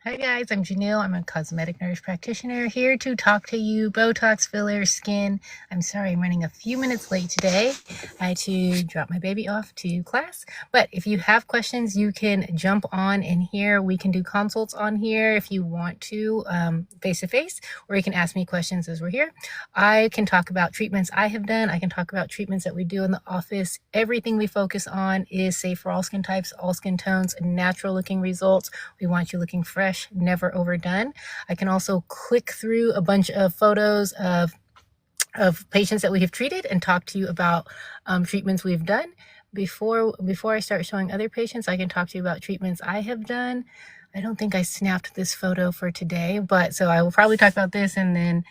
Hi guys, I'm Janelle. I'm a cosmetic nurse practitioner here to talk to you Botox, filler, skin. I'm sorry I'm running a few minutes late today. I had to drop my baby off to class. But if you have questions, you can jump on in here. We can do consults on here if you want to, face to face, or you can ask me questions as we're here. I can talk about treatments I have done. I can talk about treatments that we do in the office. Everything we focus on is safe for all skin types, all skin tones, natural looking results. We want you looking fresh, never overdone. I can also click through a bunch of photos of patients that we have treated and talk to you about treatments we've done. Before I start showing other patients, I can talk to you about treatments I have done. I don't think I snapped this photo for today, but so I will probably talk about this and then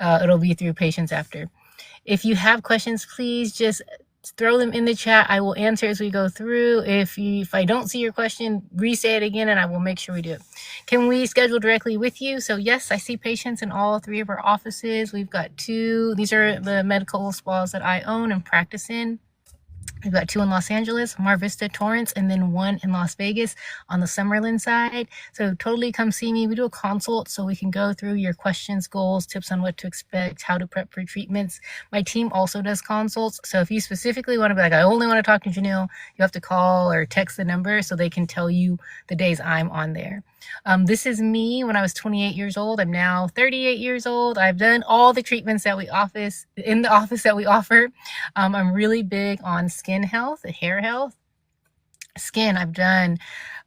it'll be through patients after. If you have questions, please just throw them in the chat. I will answer as we go through. If I don't see your question, re-say it again and I will make sure we do it. Can we schedule directly with you? So yes, I see patients in all three of our offices. We've got two. These are the medical spas that I own and practice in. We've got two in Los Angeles, Mar Vista, Torrance, and then one in Las Vegas on the Summerlin side. So totally come see me. We do a consult so we can go through your questions, goals, tips on what to expect, how to prep for treatments. My team also does consults. So if you specifically want to be like, I only want to talk to Janelle, you have to call or text the number so they can tell you the days I'm on there. This is me when I was 28 years old. I'm now 38 years old. I've done all the treatments that we in the office that we offer. I'm really big on skin health, hair health. Skin, I've done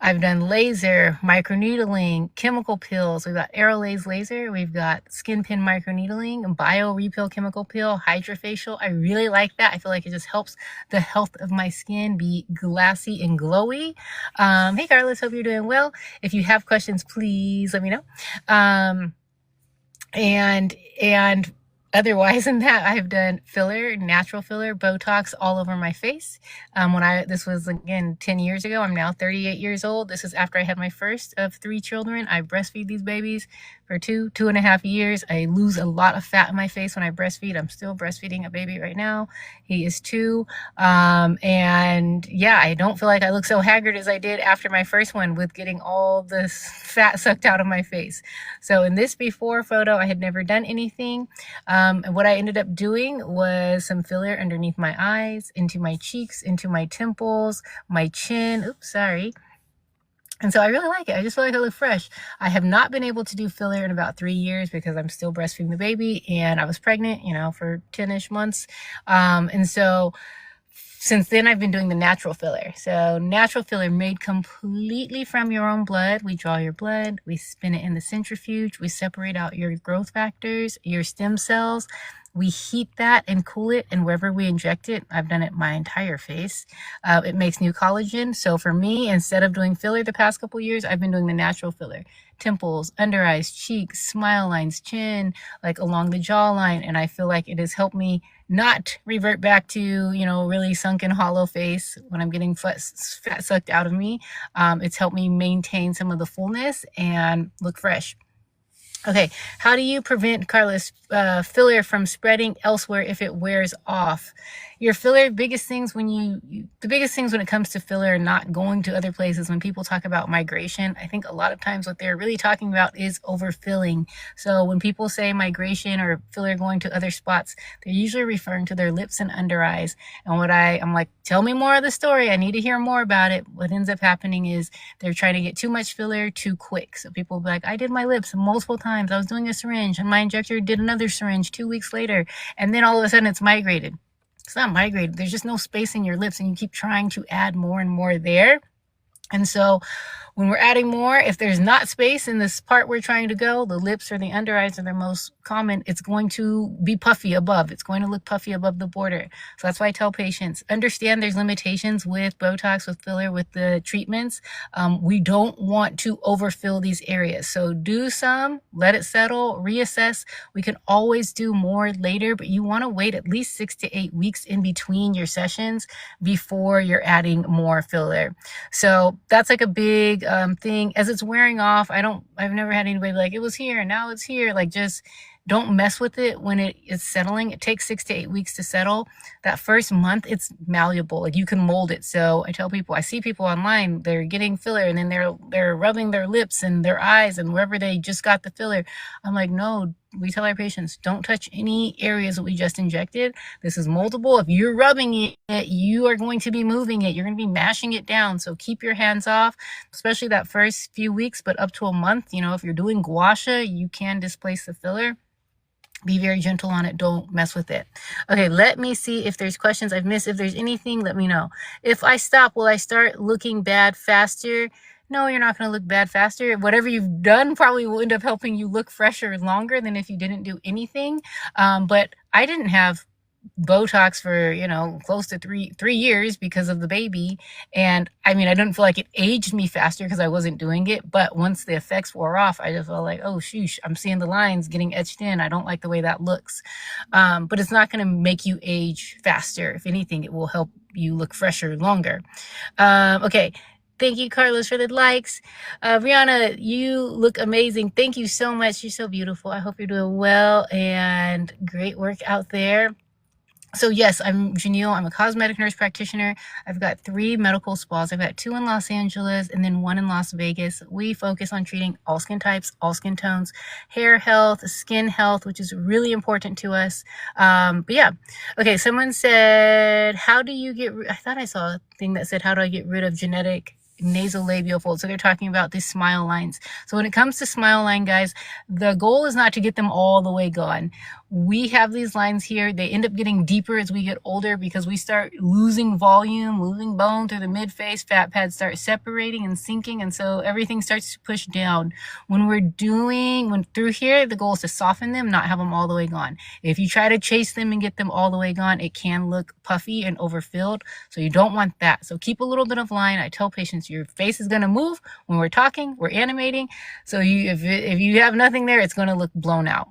laser, microneedling, chemical pills. We've got Aerolase laser. We've got skin pin microneedling, bio repill chemical peel, hydrofacial. I really like that. I feel like it just helps the health of my skin be glassy and glowy. Hey Carlos, hope you're doing well. If you have questions, please let me know. And otherwise than that, I've done filler, natural filler, Botox all over my face. This was again 10 years ago. I'm now 38 years old. This is after I had my first of 3 children. I breastfeed these babies for 2.5 years. I lose a lot of fat in my face when I breastfeed. I'm still breastfeeding a baby right now. He is 2. And yeah, I don't feel like I look so haggard as I did after my first one with getting all this fat sucked out of my face. So in this before photo, I had never done anything. And what I ended up doing was some filler underneath my eyes, into my cheeks, into my temples, my chin. Oops, sorry. And so I really like it. I just feel like I look fresh. I have not been able to do filler in about 3 years because I'm still breastfeeding the baby and I was pregnant, for 10-ish months. And so since then, I've been doing the natural filler. So natural filler made completely from your own blood. We draw your blood, we spin it in the centrifuge, we separate out your growth factors, your stem cells. We heat that and cool it, and wherever we inject it, I've done it my entire face, it makes new collagen. So for me, instead of doing filler the past couple years, I've been doing the natural filler. Temples, under eyes, cheeks, smile lines, chin, like along the jawline. And I feel like it has helped me not revert back to, really sunken hollow face when I'm getting fat sucked out of me. It's helped me maintain some of the fullness and look fresh. Okay, how do you prevent, Carlos, filler from spreading elsewhere if it wears off? Your filler, the biggest things when it comes to filler and not going to other places, when people talk about migration, I think a lot of times what they're really talking about is overfilling. So when people say migration or filler going to other spots, they're usually referring to their lips and under eyes. And I'm like, tell me more of the story. I need to hear more about it. What ends up happening is they're trying to get too much filler too quick. So people will be like, I did my lips multiple times. I was doing a syringe and my injector did another syringe 2 weeks later. And then all of a sudden it's migrated. It's not migrated. There's just no space in your lips and you keep trying to add more and more there. And so when we're adding more, if there's not space in this part we're trying to go, the lips or the under eyes are the most common, it's going to be puffy above. It's going to look puffy above the border. So that's why I tell patients, understand there's limitations with Botox, with filler, with the treatments. We don't want to overfill these areas. So do some, let it settle, reassess. We can always do more later, but you want to wait at least 6 to 8 weeks in between your sessions before you're adding more filler. So that's like a big thing. As it's wearing off, I've never had anybody be like, it was here and now it's here. Like, just Don't mess with it when it is settling. It takes 6 to 8 weeks to settle. That first month, it's malleable. Like, you can mold it. So I tell people, I see people online, they're getting filler and then they're rubbing their lips and their eyes and wherever they just got the filler. I'm like, no, we tell our patients, don't touch any areas that we just injected. This is moldable. If you're rubbing it, you are going to be moving it. You're going to be mashing it down. So keep your hands off, especially that first few weeks, but up to a month. You know, if you're doing gua sha, you can displace the filler. Be very gentle on it. Don't mess with it. Okay, let me see if there's questions I've missed. If there's anything, let me know. If I stop, will I start looking bad faster? No, you're not going to look bad faster. Whatever you've done probably will end up helping you look fresher longer than if you didn't do anything. But I didn't have Botox for, you know, close to three years because of the baby. And I mean, I didn't feel like it aged me faster because I wasn't doing it. But once the effects wore off, I just felt like, oh, shoosh, I'm seeing the lines getting etched in. I don't like the way that looks. But it's not going to make you age faster. If anything, it will help you look fresher longer. Okay. Thank you, Carlos, for the likes. Brianna, you look amazing. Thank you so much. You're so beautiful. I hope you're doing well and great work out there. So yes, I'm Janelle. I'm a cosmetic nurse practitioner. I've got 3 medical spas. I've got 2 in Los Angeles and then 1 in Las Vegas. We focus on treating all skin types, all skin tones, hair health, skin health, which is really important to us. But yeah. Okay, someone said, how do you get, I thought I saw a thing that said, how do I get rid of genetic nasolabial folds? So they're talking about these smile lines. So when it comes to smile line, guys, the goal is not to get them all the way gone. We have these lines here. They end up getting deeper as we get older because we start losing volume, losing bone through the mid face. Fat pads start separating and sinking, and so everything starts to push down. When through here, the goal is to soften them, not have them all the way gone. If you try to chase them and get them all the way gone, it can look puffy and overfilled. So you don't want that. So keep a little bit of line. I tell patients your face is going to move when we're talking, we're animating. So if you have nothing there, it's going to look blown out.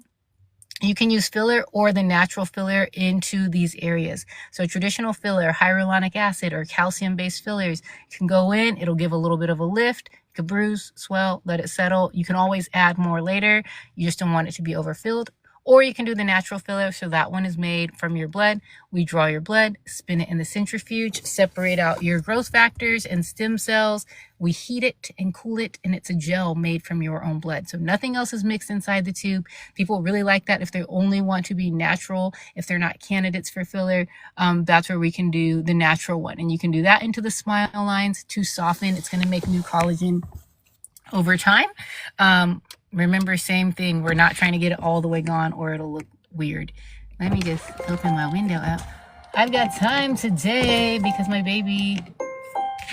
You can use filler or the natural filler into these areas. So traditional filler, hyaluronic acid or calcium-based fillers, you can go in, it'll give a little bit of a lift. You can bruise, swell, let it settle. You can always add more later. You just don't want it to be overfilled. Or you can do the natural filler. So that one is made from your blood. We draw your blood, spin it in the centrifuge, separate out your growth factors and stem cells. We heat it and cool it, and it's a gel made from your own blood. So nothing else is mixed inside the tube. People really like that if they only want to be natural, if they're not candidates for filler. That's where we can do the natural one. And you can do that into the smile lines to soften. It's going to make new collagen over time. Remember, same thing. We're not trying to get it all the way gone or it'll look weird. Let me just open my window up. I've got time today because my baby,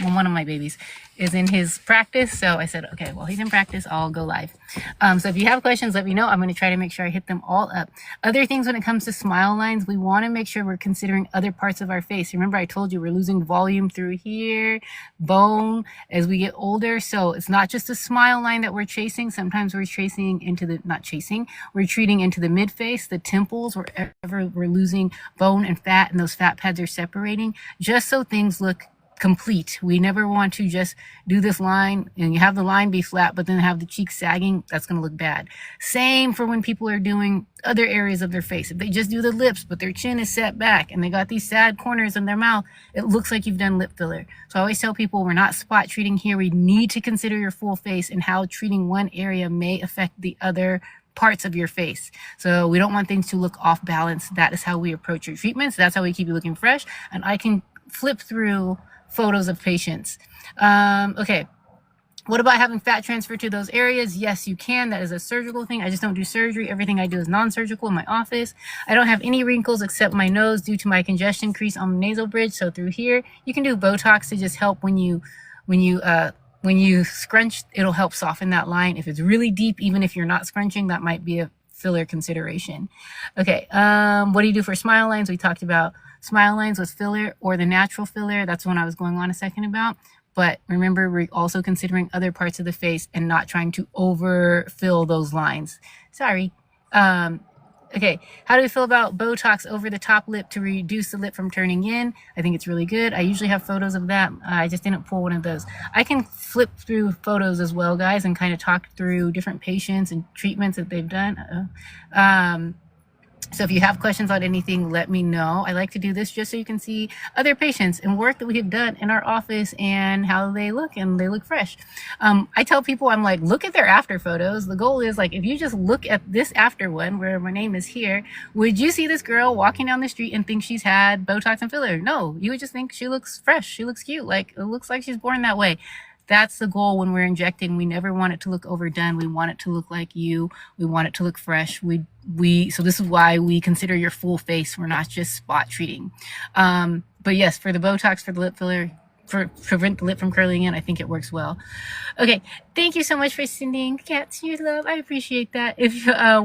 well, one of my babies is in his practice. So I said, okay, well, he's in practice, I'll go live. So if you have questions, let me know. I'm going to try to make sure I hit them all up. Other things when it comes to smile lines, we want to make sure we're considering other parts of our face. Remember, I told you we're losing volume through here, bone as we get older. So it's not just a smile line that we're chasing. Sometimes we're chasing into the, we're treating into the mid face, the temples, wherever we're losing bone and fat and those fat pads are separating, just so things look complete. We never want to just do this line and you have the line be flat, but then have the cheeks sagging. That's going to look bad. Same for when people are doing other areas of their face. If they just do the lips, but their chin is set back and they got these sad corners in their mouth, it looks like you've done lip filler. So I always tell people we're not spot treating here. We need to consider your full face and how treating one area may affect the other parts of your face. So we don't want things to look off balance. That is how we approach your treatments. That's how we keep you looking fresh. And I can flip through photos of patients. Okay. What about having fat transfer to those areas? Yes, you can. That is a surgical thing. I just don't do surgery. Everything I do is non-surgical in my office. I don't have any wrinkles except my nose due to my congestion crease on the nasal bridge. So through here, you can do Botox to just help when you scrunch, it'll help soften that line. If it's really deep, even if you're not scrunching, that might be a filler consideration. Okay. What do you do for smile lines? We talked about smile lines with filler or the natural filler. That's one I was going on a second about. But remember, we're also considering other parts of the face and not trying to overfill those lines. Sorry. Okay, how do you feel about Botox over the top lip to reduce the lip from turning in? I think it's really good. I usually have photos of that. I just didn't pull one of those. I can flip through photos as well, guys, and kind of talk through different patients and treatments that they've done. So if you have questions on anything, let me know. I like to do this just so you can see other patients and work that we have done in our office and how they look, and they look fresh. I tell people, I'm like, look at their after photos. The goal is like, if you just look at this after one where my name is here, would you see this girl walking down the street and think she's had Botox and filler? No, you would just think she looks fresh. She looks cute. Like, it looks like she's born that way. That's the goal when we're injecting. We never want it to look overdone. We want it to look like you. We want it to look fresh. So this is why we consider your full face. We're not just spot treating. But yes, for the Botox, for the lip filler, prevent the lip from curling in, I think it works well. Okay, thank you so much for sending cats your love. I appreciate that.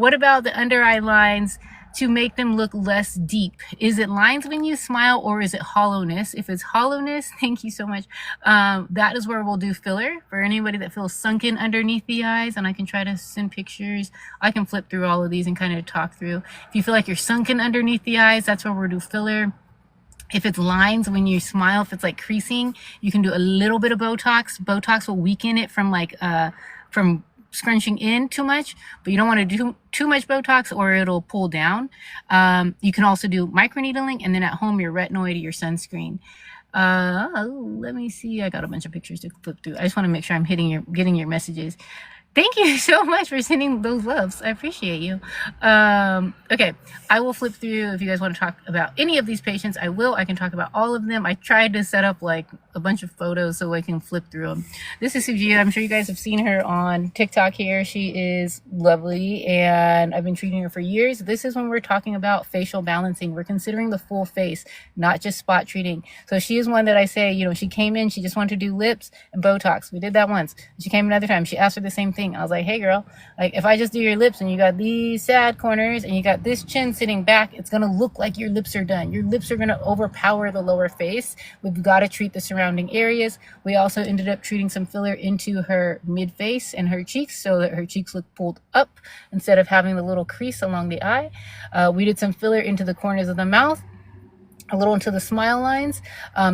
What about the under eye lines to make them look less deep? Is it lines when you smile, or is it hollowness? If it's hollowness, thank you so much. That is where we'll do filler for anybody that feels sunken underneath the eyes, and I can try to send pictures. I can flip through all of these and kind of talk through. If you feel like you're sunken underneath the eyes, that's where we'll do filler. If it's lines when you smile, if it's like creasing, you can do a little bit of Botox. Botox will weaken it from from scrunching in too much, but you don't want to do too much Botox or it'll pull down. You can also do microneedling, and then at home your retinoid or your sunscreen. Let me see. I got a bunch of pictures to flip through. I just want to make sure I'm getting your messages. Thank you so much for sending those loves. I appreciate you. Okay, I will flip through. If you guys want to talk about any of these patients, I will. I can talk about all of them. I tried to set up like a bunch of photos so I can flip through them. This is Sujia. I'm sure you guys have seen her on TikTok here. She is lovely, and I've been treating her for years. This is when we're talking about facial balancing. We're considering the full face, not just spot treating. So she is one that I say, you know, she came in, she just wanted to do lips and Botox. We did that once. She came another time. She asked for the same thing. I was like, hey girl, like if I just do your lips and you got these sad corners and you got this chin sitting back, it's going to look like your lips are done. Your lips are going to overpower the lower face. We've got to treat the surrounding areas. We also ended up treating some filler into her mid face and her cheeks so that her cheeks look pulled up instead of having the little crease along the eye. We did some filler into the corners of the mouth, a little into the smile lines,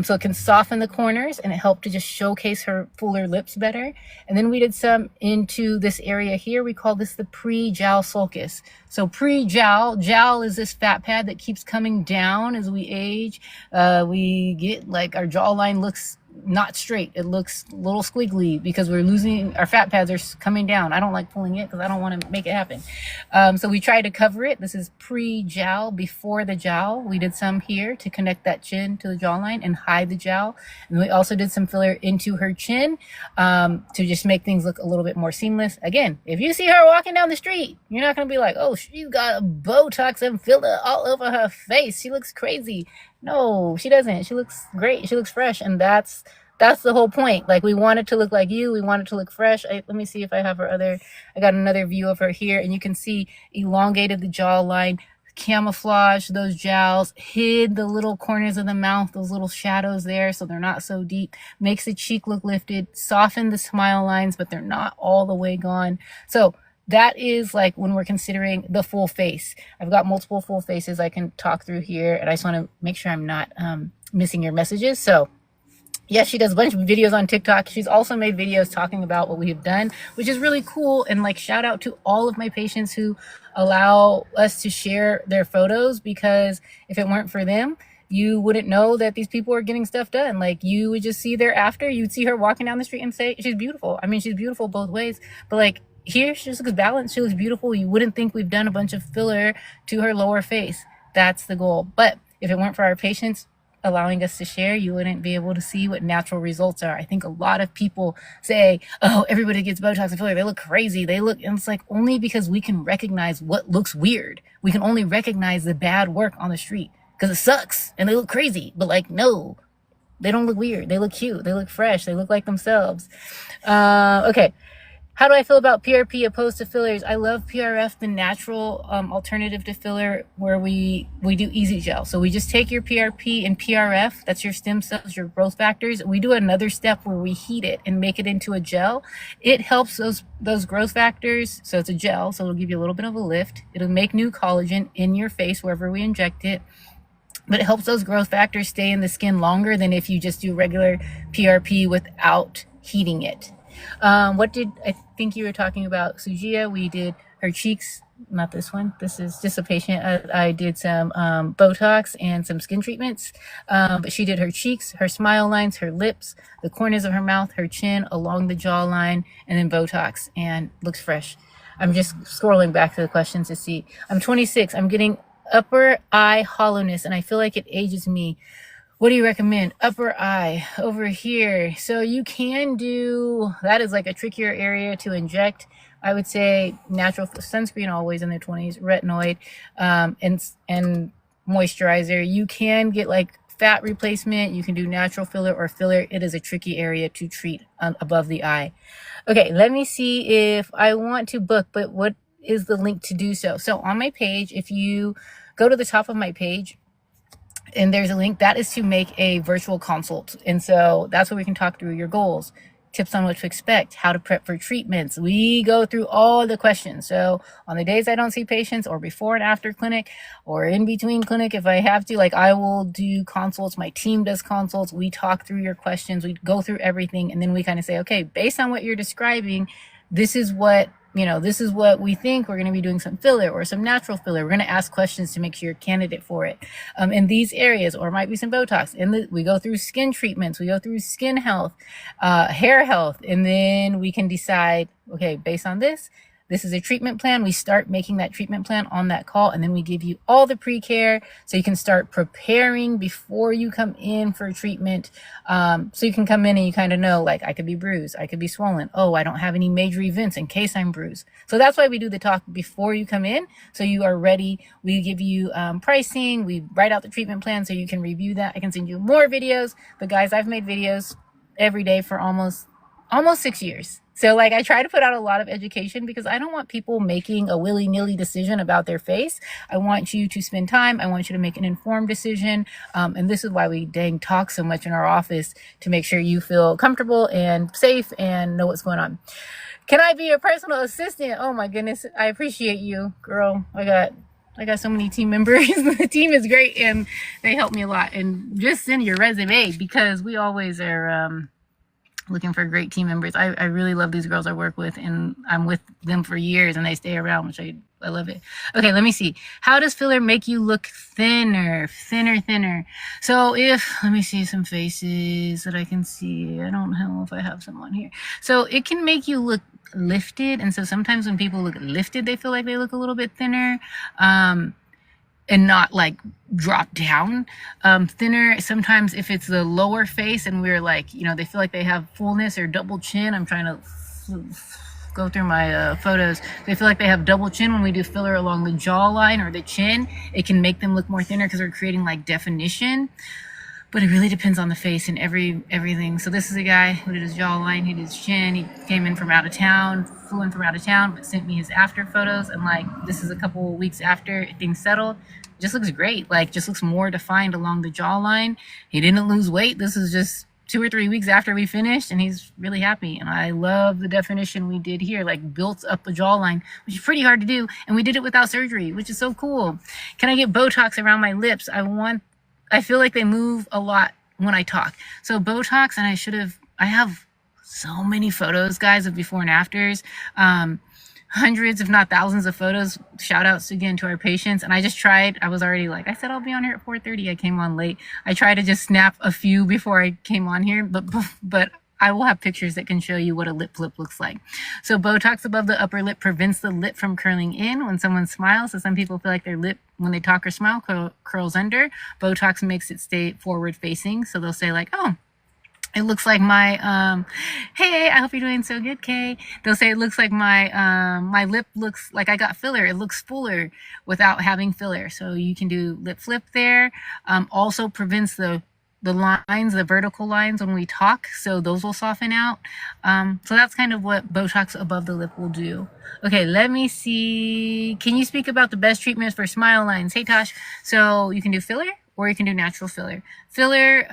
so it can soften the corners, and it helped to just showcase her fuller lips better. And then we did some into this area here. We call this the pre-jowl sulcus. So pre-jowl, jowl is this fat pad that keeps coming down as we age. We get like our jawline looks not straight. It looks a little squiggly because we're losing, our fat pads are coming down. I don't like pulling it because I don't want to make it happen. So we try to cover it. This is pre-jowl, before the jowl. We did some here to connect that chin to the jawline and hide the jowl. And we also did some filler into her chin to just make things look a little bit more seamless. Again, if you see her walking down the street, you're not going to be like, oh, she's got Botox and filler all over her face. She looks crazy. No, she doesn't. She looks great. She looks fresh. And that's the whole point. Like, we want it to look like you. We want it to look fresh. Let me see if I have I got another view of her here, and you can see elongated the jawline, camouflage those jowls, hid the little corners of the mouth, those little shadows there, so they're not so deep, makes the cheek look lifted, soften the smile lines, but they're not all the way gone. So that is like when we're considering the full face. I've got multiple full faces I can talk through here, and I just want to make sure I'm not missing your messages. So yes, she does a bunch of videos on TikTok. She's also made videos talking about what we have done, which is really cool. And like, shout out to all of my patients who allow us to share their photos, because if it weren't for them, you wouldn't know that these people are getting stuff done. Like, you would just see their after, you'd see her walking down the street and say, she's beautiful. I mean, she's beautiful both ways, but like, here she just looks balanced. She looks beautiful. You wouldn't think we've done a bunch of filler to her lower face. That's the goal. But if it weren't for our patients allowing us to share, you wouldn't be able to see what natural results are. I think a lot of people say, oh, everybody gets Botox and filler, they look crazy, and it's like, only because we can recognize what looks weird. We can only recognize the bad work on the street because it sucks and they look crazy. But like, no, they don't look weird. They look cute. They look fresh. They look like themselves. Okay. How do I feel about PRP opposed to fillers? I love PRF, the natural alternative to filler, where we do easy gel. So we just take your PRP and PRF, that's your stem cells, your growth factors. We do another step where we heat it and make it into a gel. It helps those growth factors. So it's a gel, so it'll give you a little bit of a lift. It'll make new collagen in your face wherever we inject it. But it helps those growth factors stay in the skin longer than if you just do regular PRP without heating it. What did I think you were talking about? Sujia, we did her cheeks, not this one. This is just a patient. I did some Botox and some skin treatments, but she did her cheeks, her smile lines, her lips, the corners of her mouth, her chin, along the jawline, and then Botox, and looks fresh. I'm just scrolling back to the questions to see. I'm 26. I'm getting upper eye hollowness, and I feel like it ages me. What do you recommend? Upper eye over here. So you can do, that is like a trickier area to inject. I would say natural sunscreen always in their 20s, retinoid, and moisturizer. You can get like fat replacement. You can do natural filler or filler. It is a tricky area to treat above the eye. Okay, let me see if I want to book, but what is the link to do so? So on my page, if you go to the top of my page, and there's a link that is to make a virtual consult. And so that's where we can talk through your goals, tips on what to expect, how to prep for treatments. We go through all the questions. So on the days I don't see patients, or before and after clinic, or in between clinic, if I have to, like, I will do consults. My team does consults. We talk through your questions. We go through everything. And then we kind of say, okay, based on what you're describing, this is what we think. We're going to be doing some filler or some natural filler. We're going to ask questions to make sure you're a candidate for it in these areas, or it might be some Botox. And we go through skin treatments. We go through skin health, hair health, and then we can decide, okay, based on this is a treatment plan. We start making that treatment plan on that call, and then we give you all the pre-care so you can start preparing before you come in for treatment. So you can come in and you kind of know, like, I could be bruised, I could be swollen. Oh, I don't have any major events in case I'm bruised. So that's why we do the talk before you come in, so you are ready. We give you pricing. We write out the treatment plan so you can review that. I can send you more videos. But guys, I've made videos every day for almost 6 years. So like, I try to put out a lot of education because I don't want people making a willy-nilly decision about their face. I want you to spend time. I want you to make an informed decision. And this is why we talk so much in our office, to make sure you feel comfortable and safe and know what's going on. Can I be your personal assistant? Oh my goodness. I appreciate you, girl. I got so many team members. The team is great and they help me a lot. And just send your resume, because we always are, looking for great team members. I really love these girls I work with, and I'm with them for years and they stay around, which I love it. Okay, let me see. How does filler make you look thinner? So let me see some faces that I can see. I don't know if I have some on here. So it can make you look lifted. And so sometimes when people look lifted, they feel like they look a little bit thinner. And not like drop down. Thinner, sometimes if it's the lower face and we're like, they feel like they have fullness or double chin. I'm trying to go through my photos. They feel like they have double chin when we do filler along the jawline or the chin. It can make them look more thinner because we're creating like definition. But it really depends on the face and everything. So this is a guy who did his jawline, he did his chin. He came in from out of town, flew in from out of town, but sent me his after photos. And like, this is a couple of weeks after things settled. It just looks great. Like, just looks more defined along the jawline. He didn't lose weight. This is just 2 or 3 weeks after we finished, and he's really happy. And I love the definition we did here, like built up the jawline, which is pretty hard to do. And we did it without surgery, which is so cool. Can I get Botox around my lips? I feel like they move a lot when I talk. So Botox, and I have so many photos, guys, of before and afters. Hundreds, if not thousands of photos. Shout outs again to our patients. And I just tried, I was already like, I said I'll be on here at 4:30. I came on late. I tried to just snap a few before I came on here, but I will have pictures that can show you what a lip flip looks like. So Botox above the upper lip prevents the lip from curling in when someone smiles. So some people feel like their lip, when they talk or smile, curls under. Botox makes it stay forward facing. So they'll say like, oh, it looks like my, hey, I hope you're doing so good, Kay. They'll say it looks like my lip looks like I got filler. It looks fuller without having filler. So you can do lip flip there. Also prevents the the lines, the vertical lines when we talk, so those will soften out. So that's kind of what Botox above the lip will do. Okay, let me see. Can you speak about the best treatments for smile lines? Hey, Tosh. So you can do filler or you can do natural filler. Filler,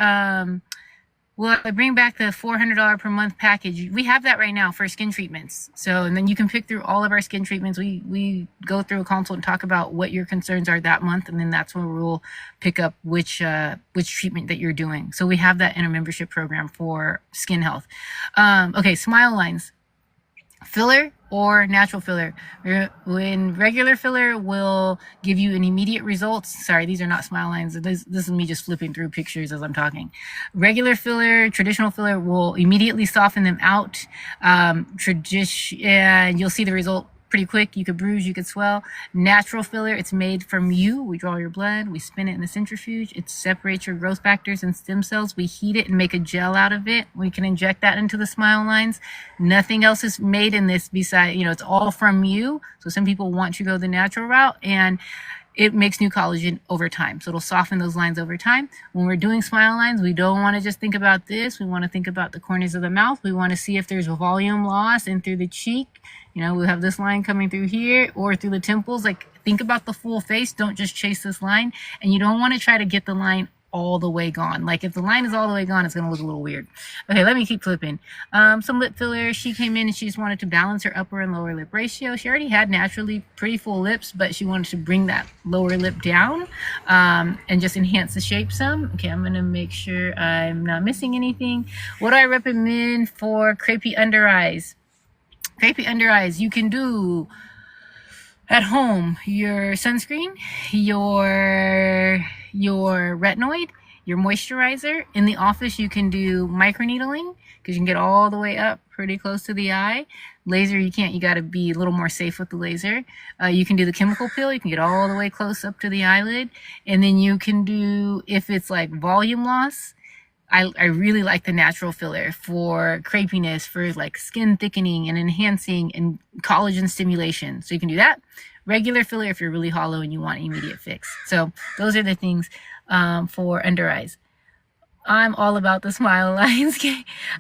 well, I bring back the $400 per month package. We have that right now for skin treatments. So, and then you can pick through all of our skin treatments. We go through a consult and talk about what your concerns are that month, and then that's when we'll pick up which treatment that you're doing. So we have that in a membership program for skin health. Okay, smile lines. Filler or natural filler. When regular filler will give you an immediate results. Sorry, these are not smile lines. This is me just flipping through pictures as I'm talking. Regular filler, traditional filler will immediately soften them out. You'll see the result pretty quick. You could bruise, you could swell. Natural filler, it's made from you. We draw your blood, we spin it in the centrifuge. It separates your growth factors and stem cells. We heat it and make a gel out of it. We can inject that into the smile lines. Nothing else is made in this besides, it's all from you. So some people want to go the natural route, and it makes new collagen over time. So it'll soften those lines over time. When we're doing smile lines, we don't want to just think about this. We want to think about the corners of the mouth. We want to see if there's volume loss in through the cheek. We'll have this line coming through here or through the temples. Like, think about the full face. Don't just chase this line. And you don't want to try to get the line all the way gone. Like, if the line is all the way gone, it's going to look a little weird. Okay, let me keep flipping. Some lip filler. She came in and she just wanted to balance her upper and lower lip ratio. She already had naturally pretty full lips, but she wanted to bring that lower lip down and just enhance the shape some. Okay, I'm going to make sure I'm not missing anything. What do I recommend for crepey under eyes? Crepey under eyes, you can do at home your sunscreen, your retinoid, your moisturizer. In the office, you can do microneedling because you can get all the way up pretty close to the eye. Laser, you can't. You got to be a little more safe with the laser. You can do the chemical peel. You can get all the way close up to the eyelid. And then you can do, if it's like volume loss, I really like the natural filler for crepiness, for like skin thickening and enhancing and collagen stimulation. So you can do that. Regular filler if you're really hollow and you want immediate fix. So those are the things for under eyes. I'm all about the smile lines.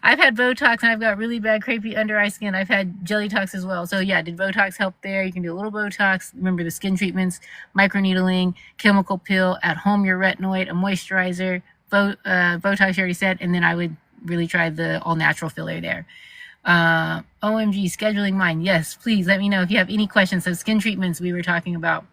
I've had Botox and I've got really bad crepey under eye skin. I've had jelly tox as well. So yeah, did Botox help there? You can do a little Botox. Remember the skin treatments, microneedling, chemical peel, at home your retinoid, a moisturizer, Botox you already said, and then I would really try the all natural filler there. OMG, scheduling mine. Yes, please let me know if you have any questions. So skin treatments we were talking about.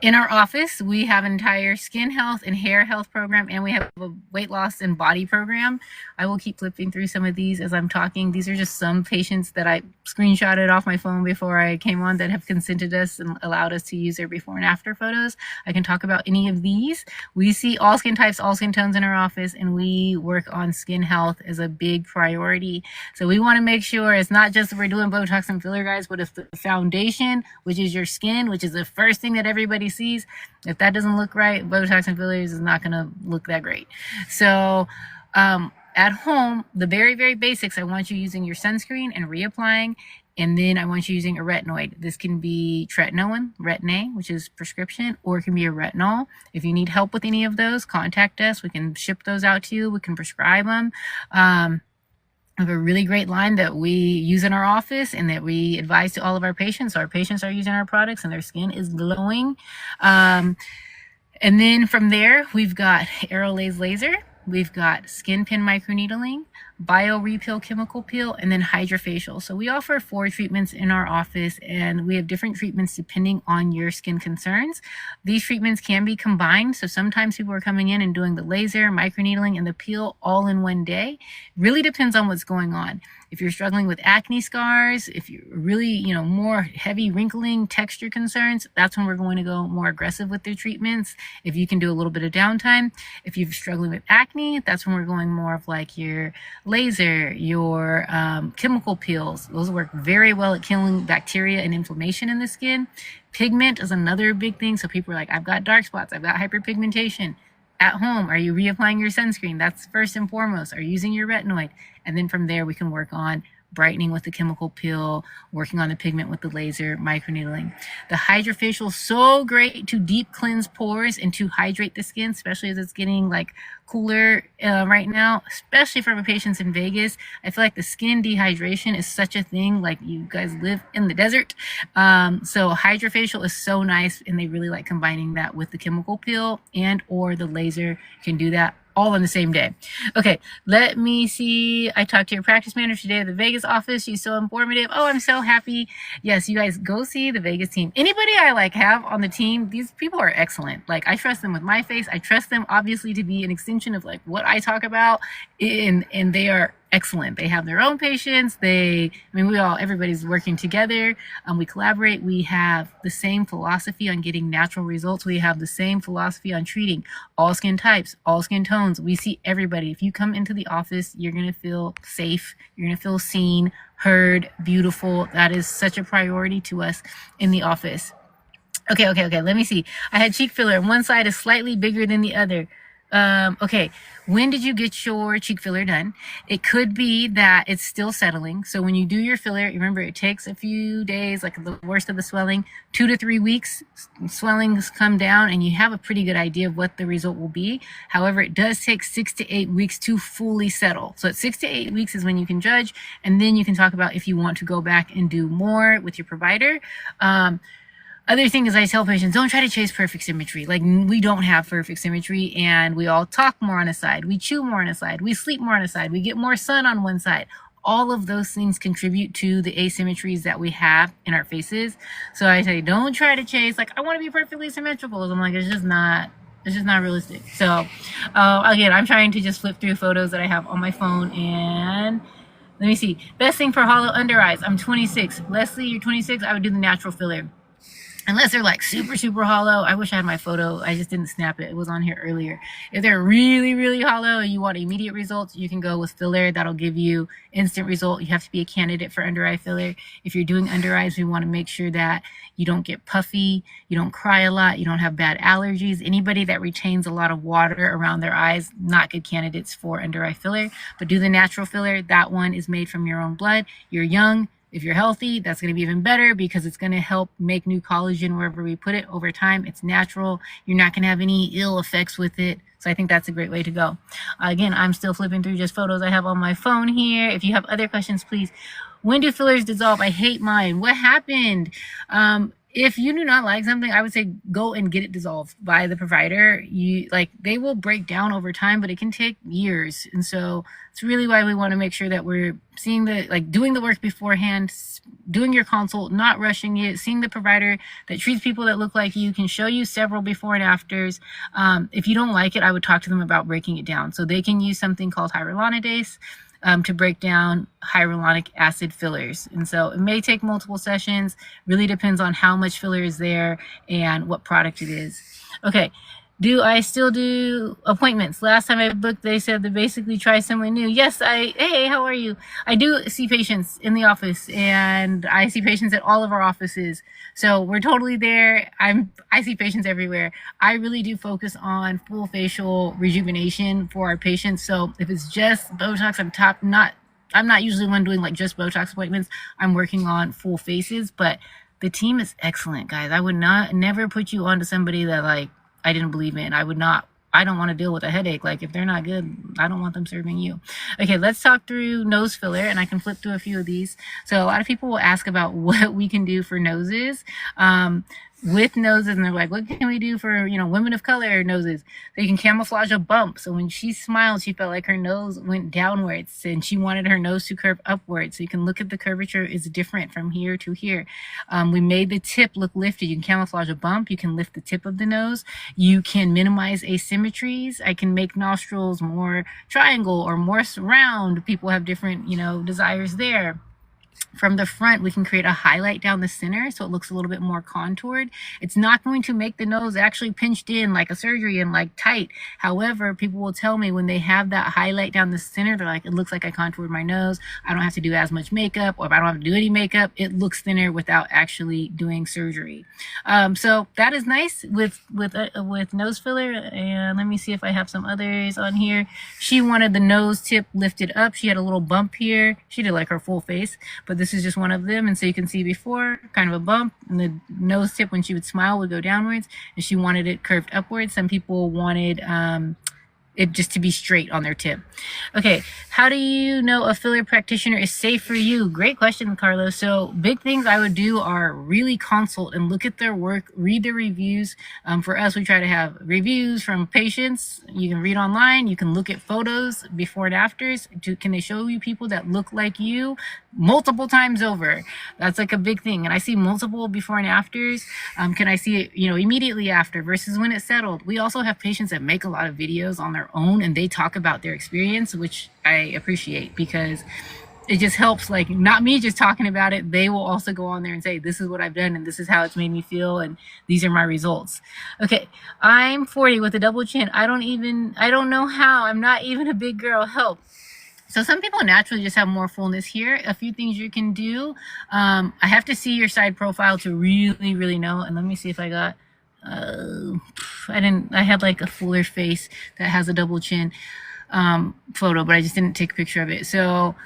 In our office, we have an entire skin health and hair health program, and we have a weight loss and body program. I will keep flipping through some of these as I'm talking. These are just some patients that I screenshotted off my phone before I came on that have consented us and allowed us to use their before and after photos. I can talk about any of these. We see all skin types, all skin tones in our office, and we work on skin health as a big priority. So we want to make sure it's not just that we're doing Botox and filler, guys, but if the foundation, which is your skin, which is the first thing that everybody sees, if that doesn't look right, Botox and fillers is not going to look that great. So at home, the very, very basics, I want you using your sunscreen and reapplying, and then I want you using a retinoid. This can be tretinoin, Retin-A, which is prescription, or it can be a retinol. If you need help with any of those, contact us. We can ship those out to you. We can prescribe them. We have a really great line that we use in our office and that we advise to all of our patients. So our patients are using our products and their skin is glowing. And then from there, we've got Aerolase laser. We've got skin pin microneedling, bio repeel chemical peel, and then hydrofacial. So we offer 4 treatments in our office, and we have different treatments depending on your skin concerns. These treatments can be combined. So sometimes people are coming in and doing the laser, microneedling, and the peel all in one day. Really depends on what's going on. If you're struggling with acne scars, if you're really, more heavy wrinkling, texture concerns, that's when we're going to go more aggressive with the treatments. If you can do a little bit of downtime. If you're struggling with acne, that's when we're going more of like your laser, your chemical peels. Those work very well at killing bacteria and inflammation in the skin. Pigment is another big thing. So people are like, I've got dark spots, I've got hyperpigmentation. At home, are you reapplying your sunscreen? That's first and foremost. Are you using your retinoid? And then from there, we can work on brightening with the chemical peel, working on the pigment with the laser, microneedling. The hydrofacial, so great to deep cleanse pores and to hydrate the skin, especially as it's getting like cooler right now, especially for my patients in Vegas. I feel like the skin dehydration is such a thing, like you guys live in the desert. So hydrofacial is so nice, and they really like combining that with the chemical peel and or the laser. Can do that all on the same day. Okay, let me see. I talked to your practice manager today at the Vegas office. She's so informative. Oh, I'm so happy. Yes, you guys go see the Vegas team. Anybody I like have on the team, these people are excellent. Like, I trust them with my face. I trust them obviously to be an extension of like what I talk about, and they are excellent. They have their own patients. Everybody's working together. We collaborate. We have the same philosophy on getting natural results. We have the same philosophy on treating all skin types, all skin tones. We see everybody. If you come into the office, you're going to feel safe. You're going to feel seen, heard, beautiful. That is such a priority to us in the office. Okay. Let me see. I had cheek filler, and one side is slightly bigger than the other. Okay, when did you get your cheek filler done? It could be that it's still settling. So when you do your filler, remember it takes a few days, like the worst of the swelling, 2 to 3 weeks, swellings come down and you have a pretty good idea of what the result will be. However, it does take 6 to 8 weeks to fully settle. So at 6 to 8 weeks is when you can judge, and then you can talk about if you want to go back and do more with your provider. Other thing is, I tell patients, don't try to chase perfect symmetry. Like, we don't have perfect symmetry, and we all talk more on a side. We chew more on a side. We sleep more on a side. We get more sun on one side. All of those things contribute to the asymmetries that we have in our faces. So I say, don't try to chase, like, I want to be perfectly symmetrical. I'm like, it's just not realistic. So, again, I'm trying to just flip through photos that I have on my phone, and let me see. Best thing for hollow under eyes. I'm 26. Leslie, you're 26. I would do the natural filler. Unless they're like super, super hollow. I wish I had my photo. I just didn't snap it. It was on here earlier. If they're really, really hollow and you want immediate results, you can go with filler. That'll give you instant result. You have to be a candidate for under eye filler. If you're doing under eyes, we want to make sure that you don't get puffy, you don't cry a lot, you don't have bad allergies. Anybody that retains a lot of water around their eyes, not good candidates for under eye filler. But do the natural filler. That one is made from your own blood. You're young. If you're healthy, that's going to be even better because it's going to help make new collagen wherever we put it over time. It's natural. You're not going to have any ill effects with it. So I think that's a great way to go. Again, I'm still flipping through just photos I have on my phone here. If you have other questions, please. When do fillers dissolve? I hate mine. What happened? If you do not like something, I would say go and get it dissolved by the provider. They will break down over time, but it can take years. And so it's really why we want to make sure that we're seeing doing the work beforehand, doing your consult, not rushing it, seeing the provider that treats people that look like you, can show you several before and afters. If you don't like it, I would talk to them about breaking it down. So they can use something called hyaluronidase to break down hyaluronic acid fillers. And so it may take multiple sessions, really depends on how much filler is there and what product it is. Okay, do I still do appointments? Last time I booked, they said to basically try someone new. Yes, hey, how are you? I do see patients in the office, and I see patients at all of our offices. So we're totally there. I see patients everywhere. I really do focus on full facial rejuvenation for our patients. So if it's just Botox, I'm not usually one doing like just Botox appointments. I'm working on full faces, but the team is excellent, guys. I would never put you onto somebody that I didn't believe in. I don't want to deal with a headache. Like, if they're not good, I don't want them serving you. Okay, let's talk through nose filler, and I can flip through a few of these. So a lot of people will ask about what we can do for noses. With noses, and they're like, what can we do for, women of color noses? They can camouflage a bump. So when she smiled, she felt like her nose went downwards, and she wanted her nose to curve upwards. So you can look at the curvature is different from here to here. We made the tip look lifted. You can camouflage a bump. You can lift the tip of the nose. You can minimize asymmetries. I can make nostrils more triangle or more round. People have different, desires there. From the front, we can create a highlight down the center so it looks a little bit more contoured. It's not going to make the nose actually pinched in like a surgery and like tight. However, people will tell me when they have that highlight down the center, they're like, it looks like I contoured my nose. I don't have to do as much makeup, or if I don't have to do any makeup, it looks thinner without actually doing surgery. So that is nice with nose filler. And let me see if I have some others on here. She wanted the nose tip lifted up. She had a little bump here. She did like her full face, but this is just one of them. And so you can see before, kind of a bump, and the nose tip when she would smile would go downwards, and she wanted it curved upwards. Some people wanted it just to be straight on their tip. Okay, how do you know a filler practitioner is safe for you? Great question, Carlos. So big things I would do are really consult and look at their work, read their reviews. For us, we try to have reviews from patients. You can read online, you can look at photos before and afters. Can they show you people that look like you multiple times over? That's like a big thing. And I see multiple before and afters. Can I see it, immediately after versus when it settled? We also have patients that make a lot of videos on their own and they talk about their experience, which I appreciate because it just helps, like, not me just talking about it. They will also go on there and say, this is what I've done and this is how it's made me feel and these are my results. Okay, I'm 40 with a double chin. I don't know how. I'm not even a big girl. Help. So some people naturally just have more fullness here. A few things you can do. I have to see your side profile to really know. And let me see if I got, I had like a fuller face that has a double chin photo, but I just didn't take a picture of it. So,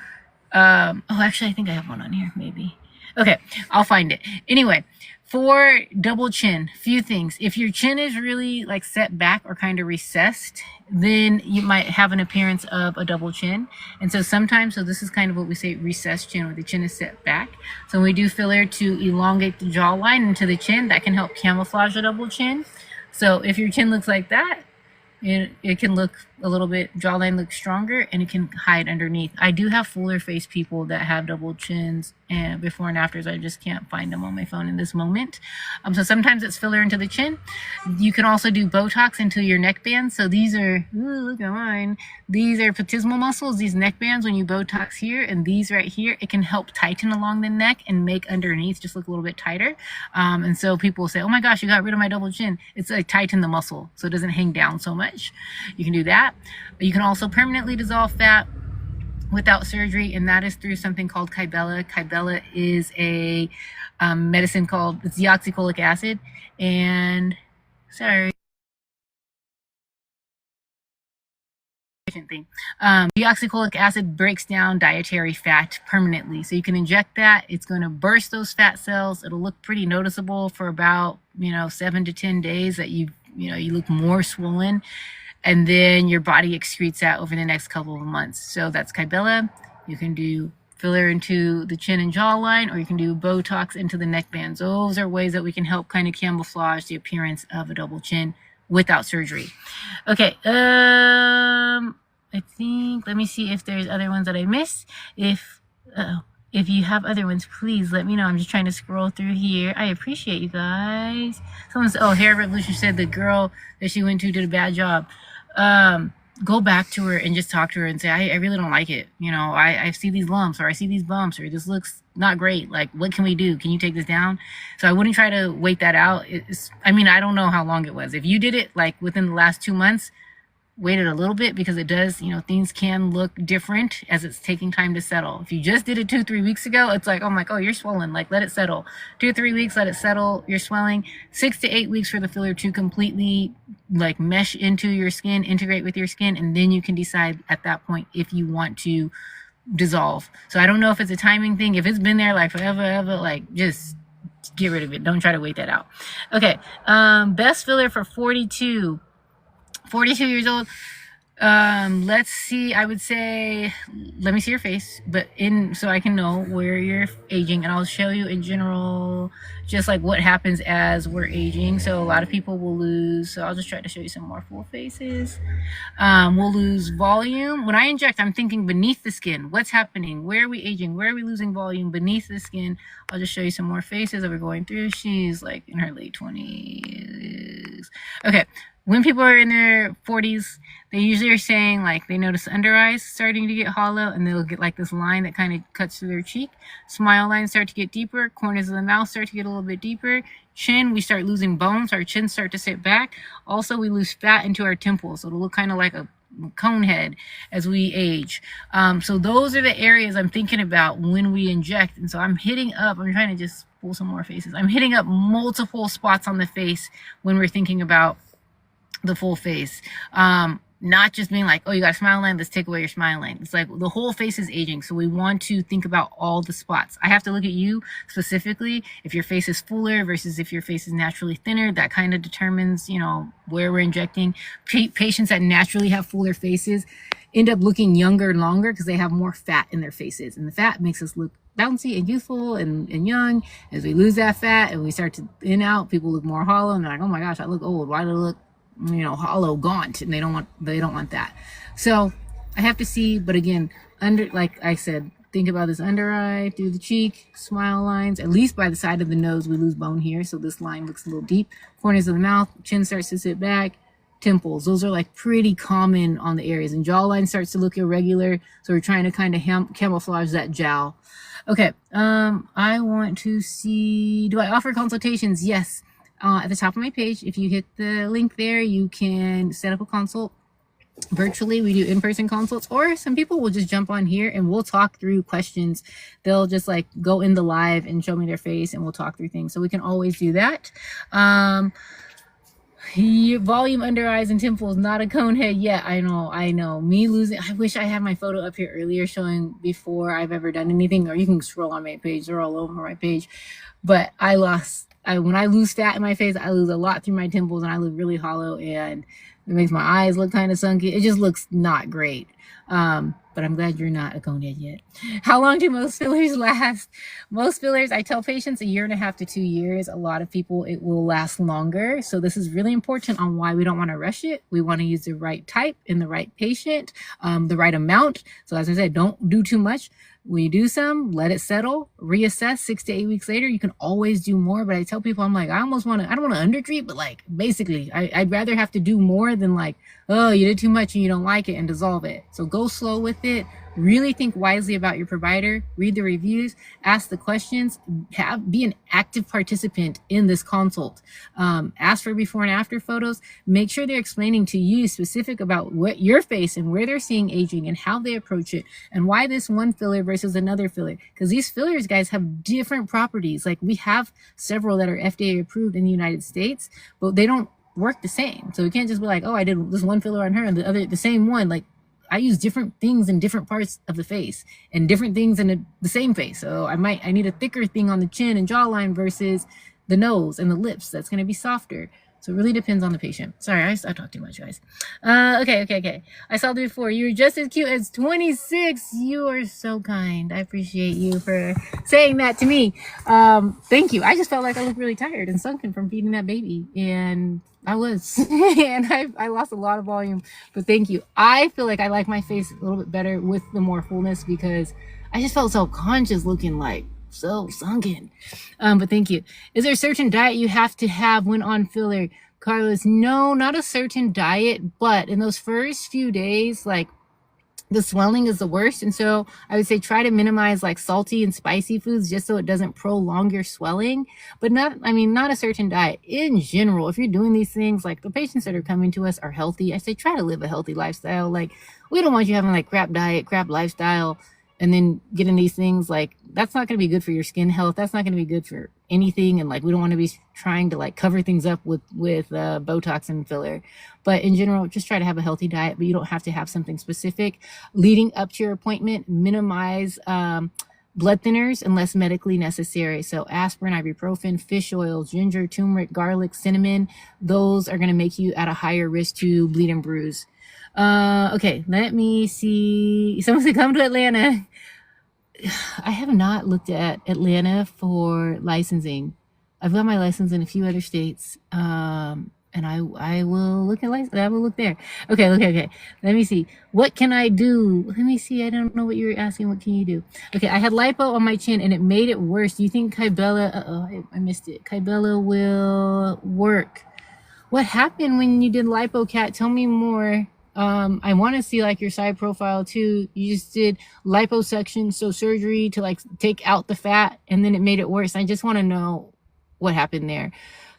actually I think I have one on here, maybe. Okay, I'll find it. Anyway, for double chin, few things. If your chin is really like set back or kind of recessed, then you might have an appearance of a double chin. And so sometimes, so this is kind of what we say recessed chin, where the chin is set back. So when we do filler to elongate the jawline into the chin, that can help camouflage a double chin. So if your chin looks like that, it can look a little bit, jawline looks stronger, and it can hide underneath. I do have fuller face people that have double chins and before and afters. I just can't find them on my phone in this moment. So sometimes it's filler into the chin. You can also do Botox into your neck bands. So these are, look at mine. These are platysmal muscles, these neck bands. When you Botox here and these right here, it can help tighten along the neck and make underneath just look a little bit tighter. And so people say, oh my gosh, you got rid of my double chin. It's like tighten the muscle so it doesn't hang down so much. You can do that. You can also permanently dissolve fat without surgery, and that is through something called Kybella. Kybella is a medicine called deoxycholic acid, and thing. Deoxycholic acid breaks down dietary fat permanently. So you can inject that. It's going to burst those fat cells. It'll look pretty noticeable for about, 7 to 10 days that you look more swollen. And then your body excretes that over the next couple of months. So that's Kybella. You can do filler into the chin and jawline, or you can do Botox into the neck bands. Those are ways that we can help kind of camouflage the appearance of a double chin without surgery. Okay, I think, let me see if there's other ones that I missed. If you have other ones, please let me know. I'm just trying to scroll through here. I appreciate you guys. Someone said, Hair Revolution said the girl that she went to did a bad job. Go back to her and just talk to her and say, I really don't like it. I see these lumps, or I see these bumps, or this looks not great. Like, what can we do? Can you take this down? So I wouldn't try to wait that out. I don't know how long it was. If you did it like within the last 2 months, waited a little bit, because it does, things can look different as it's taking time to settle. If you just did it 2-3 weeks ago, it's like, oh, you're swollen. Like, let it settle. 2-3 weeks, let it settle. You're swelling. 6 to 8 weeks for the filler to completely like mesh into your skin, integrate with your skin, and then you can decide at that point if you want to dissolve. So I don't know if it's a timing thing. If it's been there like forever, ever, like, just get rid of it. Don't try to wait that out. Okay. Best filler for 42 years old. Let's see, I would say, let me see your face, so I can know where you're aging, and I'll show you in general, just like what happens as we're aging. So a lot of people will lose, so I'll just try to show you some more full faces. We'll lose volume. When I inject, I'm thinking beneath the skin. What's happening? Where are we aging? Where are we losing volume? Beneath the skin. I'll just show you some more faces that we're going through. She's like in her late 20s. Okay. when people are in their 40s, they usually are saying like they notice under eyes starting to get hollow, and they'll get like this line that kind of cuts through their cheek. Smile lines start to get deeper. Corners of the mouth start to get a little bit deeper. Chin, we start losing bones. Our chin start to sit back. Also, we lose fat into our temples, so it'll look kind of like a cone head as we age. So those are the areas I'm thinking about when we inject. And so I'm hitting up, I'm trying to just pull some more faces. I'm hitting up multiple spots on the face when we're thinking about the full face. Not just being like, oh, you got a smile line, let's take away your smile line. It's like the whole face is aging, so we want to think about all the spots. I have to look at you specifically. If your face is fuller versus if your face is naturally thinner, that kind of determines, you know, where we're injecting. Patients that naturally have fuller faces end up looking younger and longer because they have more fat in their faces, and the fat makes us look bouncy and youthful and young. As we lose that fat and we start to thin out, people look more hollow, and they're like, oh my gosh, I look old. Why do I look, you know, hollow, gaunt? And they don't want that. So I have to see, but again, like I said, think about this under eye, through the cheek, smile lines. At least by the side of the nose, we lose bone here, so this line looks a little deep. Corners of the mouth, chin starts to sit back. Temples, those are like pretty common on the areas, and jawline starts to look irregular, so we're trying to kind of camouflage that jowl. Okay, I want to see, do I offer consultations? Yes. At the top of my page, if you hit the link there, you can set up a consult virtually. We do in-person consults, or some people will just jump on here and we'll talk through questions. They'll just like go in the live and show me their face and we'll talk through things. So we can always do that. Volume under eyes and temples, not a cone head yet. I know. Me losing, I wish I had my photo up here earlier showing before I've ever done anything, or you can scroll on my page, they're all over my page. But when I lose fat in my face, I lose a lot through my temples and I look really hollow, and it makes my eyes look kind of sunky. It just looks not great. But I'm glad you're not a conehead yet. How long do most fillers last? Most fillers, I tell patients, 1.5 to 2 years. A lot of people, it will last longer. So this is really important on why we don't want to rush it. We want to use the right type in the right patient, the right amount. So as I said, don't do too much. When you do some, let it settle, reassess 6 to 8 weeks later. You can always do more. But I tell people, I'm like, I don't want to undertreat, but like basically I'd rather have to do more than like, oh, you did too much and you don't like it, and dissolve it. So go slow with it. Really think wisely about your provider, read the reviews, ask the questions, be an active participant in this consult. Ask for before and after photos. Make sure they're explaining to you specific about what your face and where they're seeing aging and how they approach it, and why this one filler versus another filler. Because these fillers, guys, have different properties. Like we have several that are FDA approved in the United States, but they don't work the same. So we can't just be like, oh, I did this one filler on her and the same one. Like I use different things in different parts of the face and different things in the same face. So I need a thicker thing on the chin and jawline versus the nose and the lips. That's going to be softer. So it really depends on the patient. Sorry, I talk too much, guys. Okay. I saw the before. You're just as cute as 26. You are so kind. I appreciate you for saying that to me. Thank you. I just felt like I looked really tired and sunken from feeding that baby. And I was. And I lost a lot of volume. But thank you. I feel like I like my face a little bit better with the more fullness, because I just felt self-conscious looking like so sunken. But thank you. Is there a certain diet you have to have when on filler? Carlos, no, not a certain diet, but in those first few days, like the swelling is the worst. And so I would say try to minimize like salty and spicy foods just so it doesn't prolong your swelling. But not a certain diet. In general, if you're doing these things, like the patients that are coming to us are healthy, I say try to live a healthy lifestyle. Like we don't want you having like crap diet, crap lifestyle, and then getting these things. Like that's not going to be good for your skin health. That's not going to be good for anything. And like we don't want to be trying to like cover things up with Botox and filler. But in general, just try to have a healthy diet, but you don't have to have something specific. Leading up to your appointment, minimize blood thinners unless medically necessary. So aspirin, ibuprofen, fish oil, ginger, turmeric, garlic, cinnamon, those are going to make you at a higher risk to bleed and bruise. Okay, let me see. Someone said come to Atlanta. I have not looked at Atlanta for licensing. I've got my license in a few other states. And I will look at license. I will look there. Okay. Let me see. What can I do? Let me see. I don't know what you're asking. What can you do? Okay, I had lipo on my chin and it made it worse. Do you think Kybella, I missed it. Kybella will work? What happened when you did lipo, Tell me more. I want to see like your side profile too. You just did liposuction, so surgery to like take out the fat, and then it made it worse. I just want to know what happened there.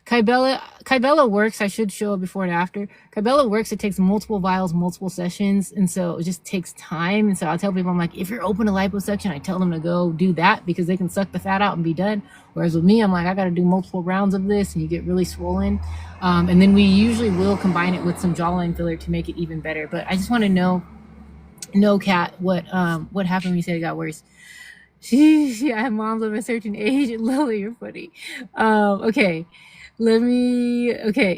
Kybella works. I should show it before and after. Kybella works. It takes multiple vials, multiple sessions, and so it just takes time. And so I'll tell people, I'm like, if you're open to liposuction, I tell them to go do that because they can suck the fat out and be done. Whereas with me, I'm like, I got to do multiple rounds of this, and you get really swollen. And then we usually will combine it with some jawline filler to make it even better. But I just want to know, Kat, what happened when you said it got worse? I have moms of a certain age. Lily, you're funny. Okay.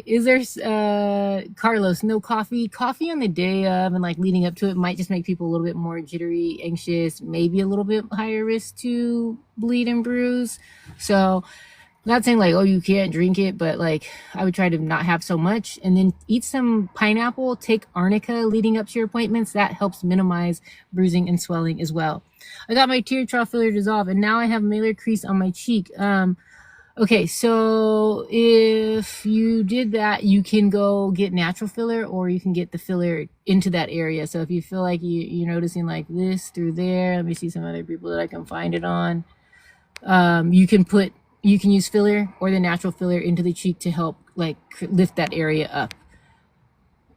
Is there, Carlos, no coffee? Coffee on the day of and like leading up to it might just make people a little bit more jittery, anxious, maybe a little bit higher risk to bleed and bruise. So, not saying like, oh, you can't drink it, but like I would try to not have so much, and then eat some pineapple, take arnica leading up to your appointments. That helps minimize bruising and swelling as well. I got my tear trough filler dissolved, and now I have malar crease on my cheek. Okay, so if you did that, you can go get natural filler, or you can get the filler into that area. So if you feel like you're noticing like this through there, let me see some other people that I can find it on. You can use filler or the natural filler into the cheek to help like lift that area up.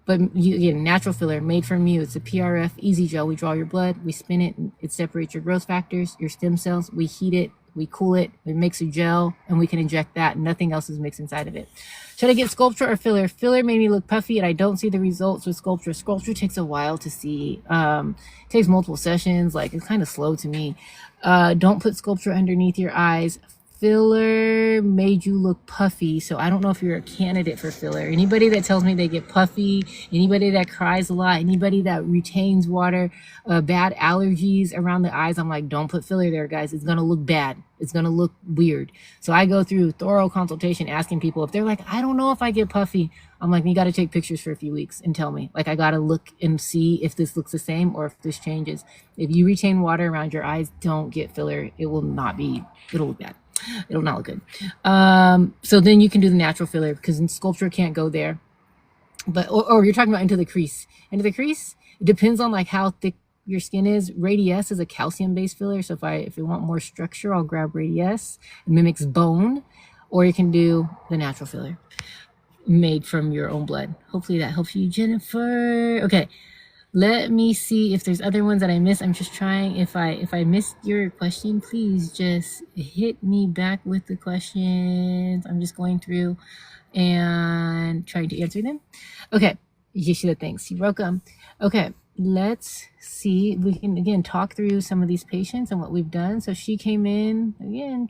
But again, natural filler made from you. It's a PRF easy gel. We draw your blood, we spin it, and it separates your growth factors, your stem cells. We heat it, we cool it, we mix a gel, and we can inject that. Nothing else is mixed inside of it. Should I get Sculptra or filler? Filler made me look puffy, and I don't see the results with Sculptra. Sculptra takes a while to see. It takes multiple sessions. Like, it's kind of slow to me. Don't put Sculptra underneath your eyes. Filler made you look puffy, so I don't know if you're a candidate for filler. Anybody that tells me they get puffy, anybody that cries a lot, anybody that retains water, bad allergies around the eyes, I'm like, don't put filler there, guys. It's gonna look bad. It's gonna look weird. So I go through thorough consultation asking people if they're like, I don't know if I get puffy. I'm like, you got to take pictures for a few weeks and tell me. Like, I got to look and see if this looks the same or if this changes. If you retain water around your eyes, don't get filler. It'll look bad. It'll not look good. So then you can do the natural filler because Sculptra can't go there. But or you're talking about into the crease. Into the crease, it depends on like how thick your skin is. Radiesse is a calcium-based filler. So if you want more structure, I'll grab Radiesse. It mimics bone. Or you can do the natural filler made from your own blood. Hopefully that helps you, Jennifer. Okay. Let me see if there's other ones that I missed. I'm just trying. If I missed your question, please just hit me back with the questions. I'm just going through and trying to answer them. Okay. Yeshua, thanks. You're welcome. Okay. Let's see. We can again talk through some of these patients and what we've done. So she came in again,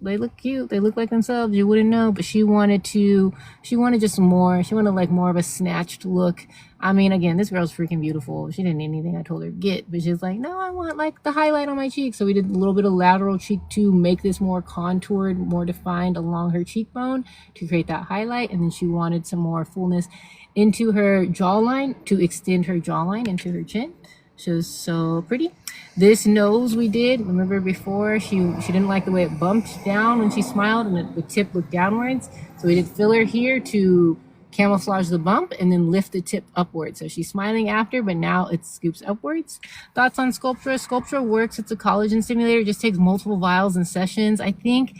they look cute. They look like themselves. You wouldn't know, but she wanted just more. She wanted like more of a snatched look. I mean, again, this girl's freaking beautiful. She didn't need anything I told her to get, but she's like, no, I want like the highlight on my cheek. So we did a little bit of lateral cheek to make this more contoured, more defined along her cheekbone to create that highlight. And then she wanted some more fullness into her jawline to extend her jawline into her chin. She was so pretty. This nose we did, remember before, she didn't like the way it bumped down when she smiled and the tip looked downwards. So we did filler here to camouflage the bump and then lift the tip upwards. So she's smiling after, but now it scoops upwards. Thoughts on Sculptra? Sculptra works. It's a collagen stimulator. It just takes multiple vials and sessions. I think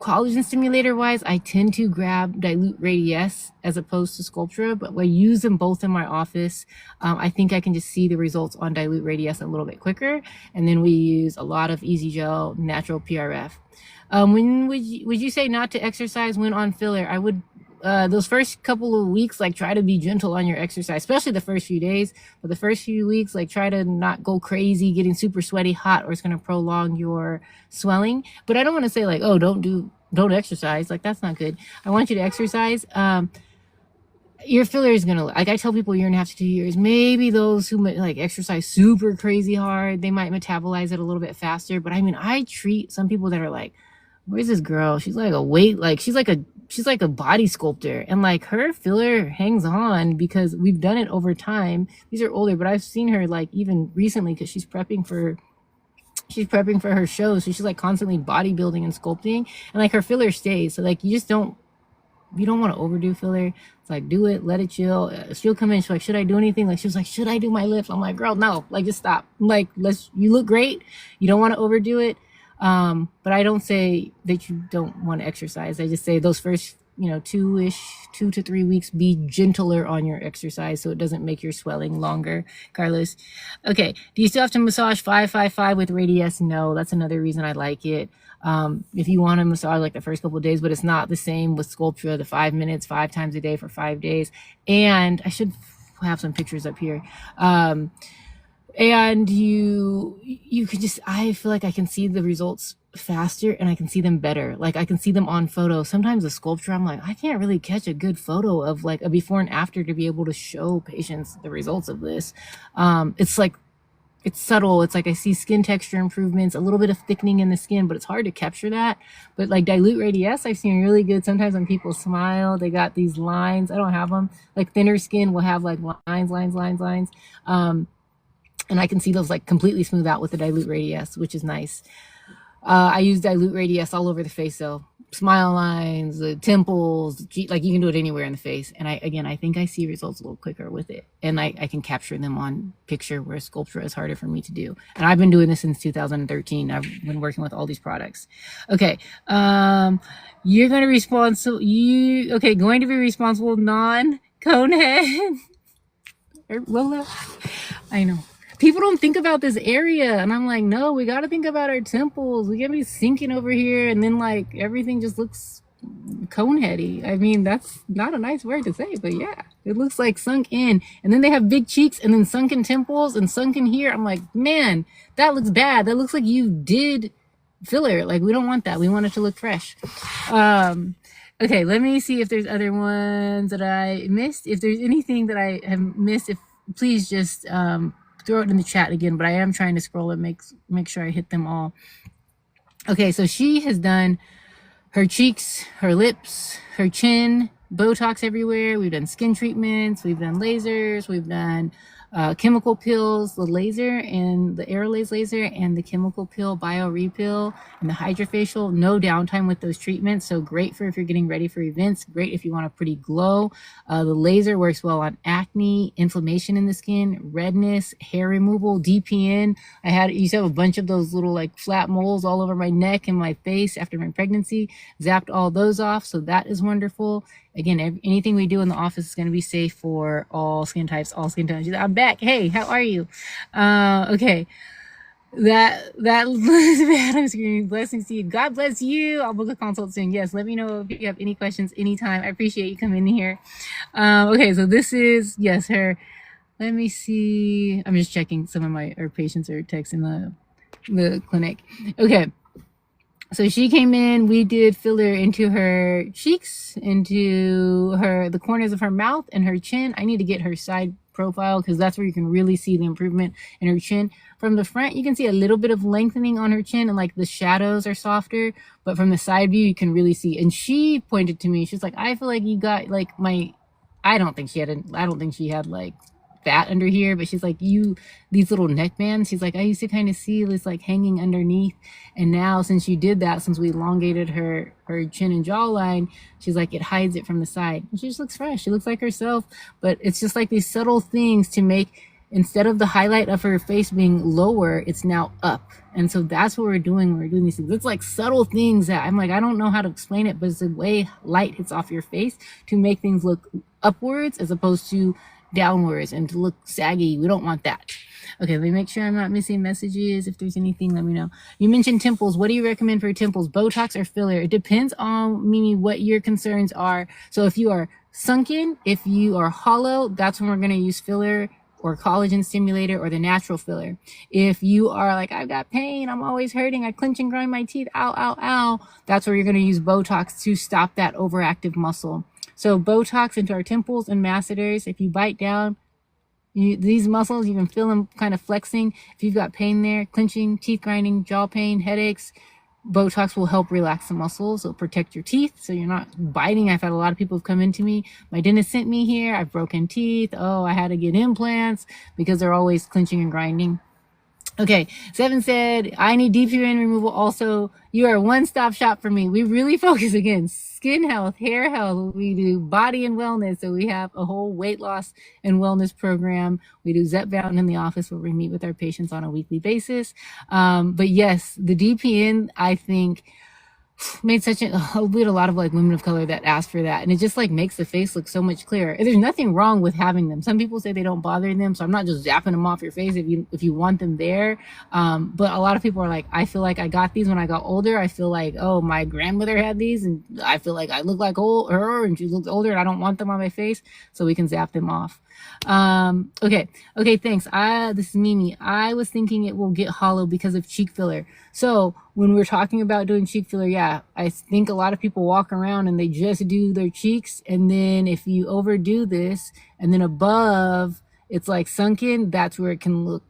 collagen stimulator wise, I tend to grab dilute Radiesse as opposed to Sculptra, but I use them both in my office. I think I can just see the results on dilute Radiesse a little bit quicker. And then we use a lot of Easy Gel, natural PRF. When would you say not to exercise when on filler? I would, those first couple of weeks, like try to be gentle on your exercise, especially the first few days. But the first few weeks, like try to not go crazy, getting super sweaty, hot, or it's going to prolong your swelling. But I don't want to say like, oh, don't exercise. Like, that's not good. I want you to exercise. Your filler is going to, like I tell people, 1.5 to 2 years. Maybe those who like exercise super crazy hard, they might metabolize it a little bit faster. But I mean, I treat some people that are like, where's this girl? She's like a weight, like she's like a body sculptor, and like her filler hangs on because we've done it over time. These are older, but I've seen her like even recently because she's prepping for her show. So she's like constantly bodybuilding and sculpting, and like her filler stays. So like you just don't you don't want to overdo filler. It's like, do it, let it chill. She'll come in, she's like, should I do anything? Like, she was like, should I do my lips? I'm like, girl, no, like, just stop. Like, you look great. You don't want to overdo it. But I don't say that you don't want to exercise. I just say those first, 2 to 3 weeks, be gentler on your exercise so it doesn't make your swelling longer. Carlos. Okay. Do you still have to massage 555 with Radius? No, that's another reason I like it. If you want to massage like the first couple of days, but it's not the same with Sculptra, the 5 minutes, 5 times a day for 5 days. And I should have some pictures up here. And you could just, I feel like I can see the results faster and I can see them better. Like I can see them on photo. Sometimes a Sculptra, I'm like, I can't really catch a good photo of like a before and after to be able to show patients the results of this. It's like, it's subtle. It's like I see skin texture improvements, a little bit of thickening in the skin, but it's hard to capture that. But like Dilute Radius, I've seen really good. Sometimes when people smile, they got these lines. I don't have them. Like thinner skin will have like lines. And I can see those like completely smooth out with the Dilute Radius, which is nice. I use Dilute Radius all over the face though. Smile lines, the temples, like you can do it anywhere in the face. And I think I see results a little quicker with it. And I can capture them on picture, where Sculptra is harder for me to do. And I've been doing this since 2013. I've been working with all these products. Okay. You're going to going to be responsible non-conehead. Lola, I know. People don't think about this area, and I'm like, no, we got to think about our temples. We can't be sinking over here, and then like everything just looks coneheady. I mean, that's not a nice word to say, but yeah, it looks like sunk in. And then they have big cheeks, and then sunken temples, and sunken here. I'm like, man, that looks bad. That looks like you did filler. Like we don't want that. We want it to look fresh. Okay, let me see if there's other ones that I missed. If there's anything that I have missed, please just throw it in the chat again, but I am trying to scroll and make sure I hit them all. Okay, so she has done her cheeks, her lips, her chin, Botox everywhere. We've done skin treatments, we've done lasers, we've done chemical pills, the laser and the Aerolase laser and the chemical pill, bio repill, and the hydrofacial. No downtime with those treatments. So great for if you're getting ready for events. Great if you want a pretty glow. The laser works well on acne, inflammation in the skin, redness, hair removal, DPN. I used to have a bunch of those little like flat moles all over my neck and my face after my pregnancy. Zapped all those off. So that is wonderful. Again, anything we do in the office is going to be safe for all skin types, all skin tones. I'm back. Hey, how are you? Okay. That was bad. I'm screaming. Blessings to you. God bless you. I'll book a consult soon. Yes, let me know if you have any questions anytime. I appreciate you coming in here. Okay, so this is, yes, her. Let me see. I'm just checking. Some of our patients are texting the clinic. Okay. So she came in, we did filler into her cheeks, into the corners of her mouth and her chin. I need to get her side profile because that's where you can really see the improvement in her chin. From the front, you can see a little bit of lengthening on her chin and like the shadows are softer, but from the side view, you can really see. And she pointed to me, she's like, I feel like you got like I don't think she had like fat under here, but she's like, these little neck bands, she's like, I used to kind of see this like hanging underneath, and now since you did that, since we elongated her chin and jawline, she's like, it hides it from the side, and she just looks fresh. She looks like herself. But it's just like these subtle things to make, instead of the highlight of her face being lower, it's now up. And so that's what we're doing when we're doing these things. It's like subtle things that I'm like, I don't know how to explain it, but it's the way light hits off your face to make things look upwards as opposed to downwards and to look saggy. We don't want that. Okay, let me make sure I'm not missing messages. If there's anything, let me know. You mentioned temples. What do you recommend for temples, Botox or filler? It depends on, Mimi, what your concerns are. So if you are sunken, if you are hollow, that's when we're going to use filler or collagen stimulator or the natural filler. If you are like, I've got pain, I'm always hurting, I clench and grind my teeth, ow, that's where you're going to use Botox to stop that overactive muscle. So Botox into our temples and masseters. If you bite down, these muscles, you can feel them kind of flexing. If you've got pain there, clenching, teeth grinding, jaw pain, headaches, Botox will help relax the muscles. It'll protect your teeth so you're not biting. I've had a lot of people have come into me. My dentist sent me here. I've broken teeth. Oh, I had to get implants because they're always clenching and grinding. Okay, Seven said, I need DPN removal also. You are a one-stop shop for me. We really focus, again, skin health, hair health. We do body and wellness. So we have a whole weight loss and wellness program. We do Zepbound in the office where we meet with our patients on a weekly basis. But yes, the DPN, I think, made such we had a lot of like women of color that asked for that, and it just like makes the face look so much clearer. And there's nothing wrong with having them. Some people say they don't bother them, so I'm not just zapping them off your face if you want them there. But a lot of people are like, I feel like I got these when I got older. I feel like, oh, my grandmother had these, and I feel like I look like her and she looks older, and I don't want them on my face, so we can zap them off. Okay, thanks. This is Mimi. I was thinking it will get hollow because of cheek filler. So when we're talking about doing cheek filler, yeah, I think a lot of people walk around and they just do their cheeks, and then if you overdo this and then above it's like sunken, that's where it can look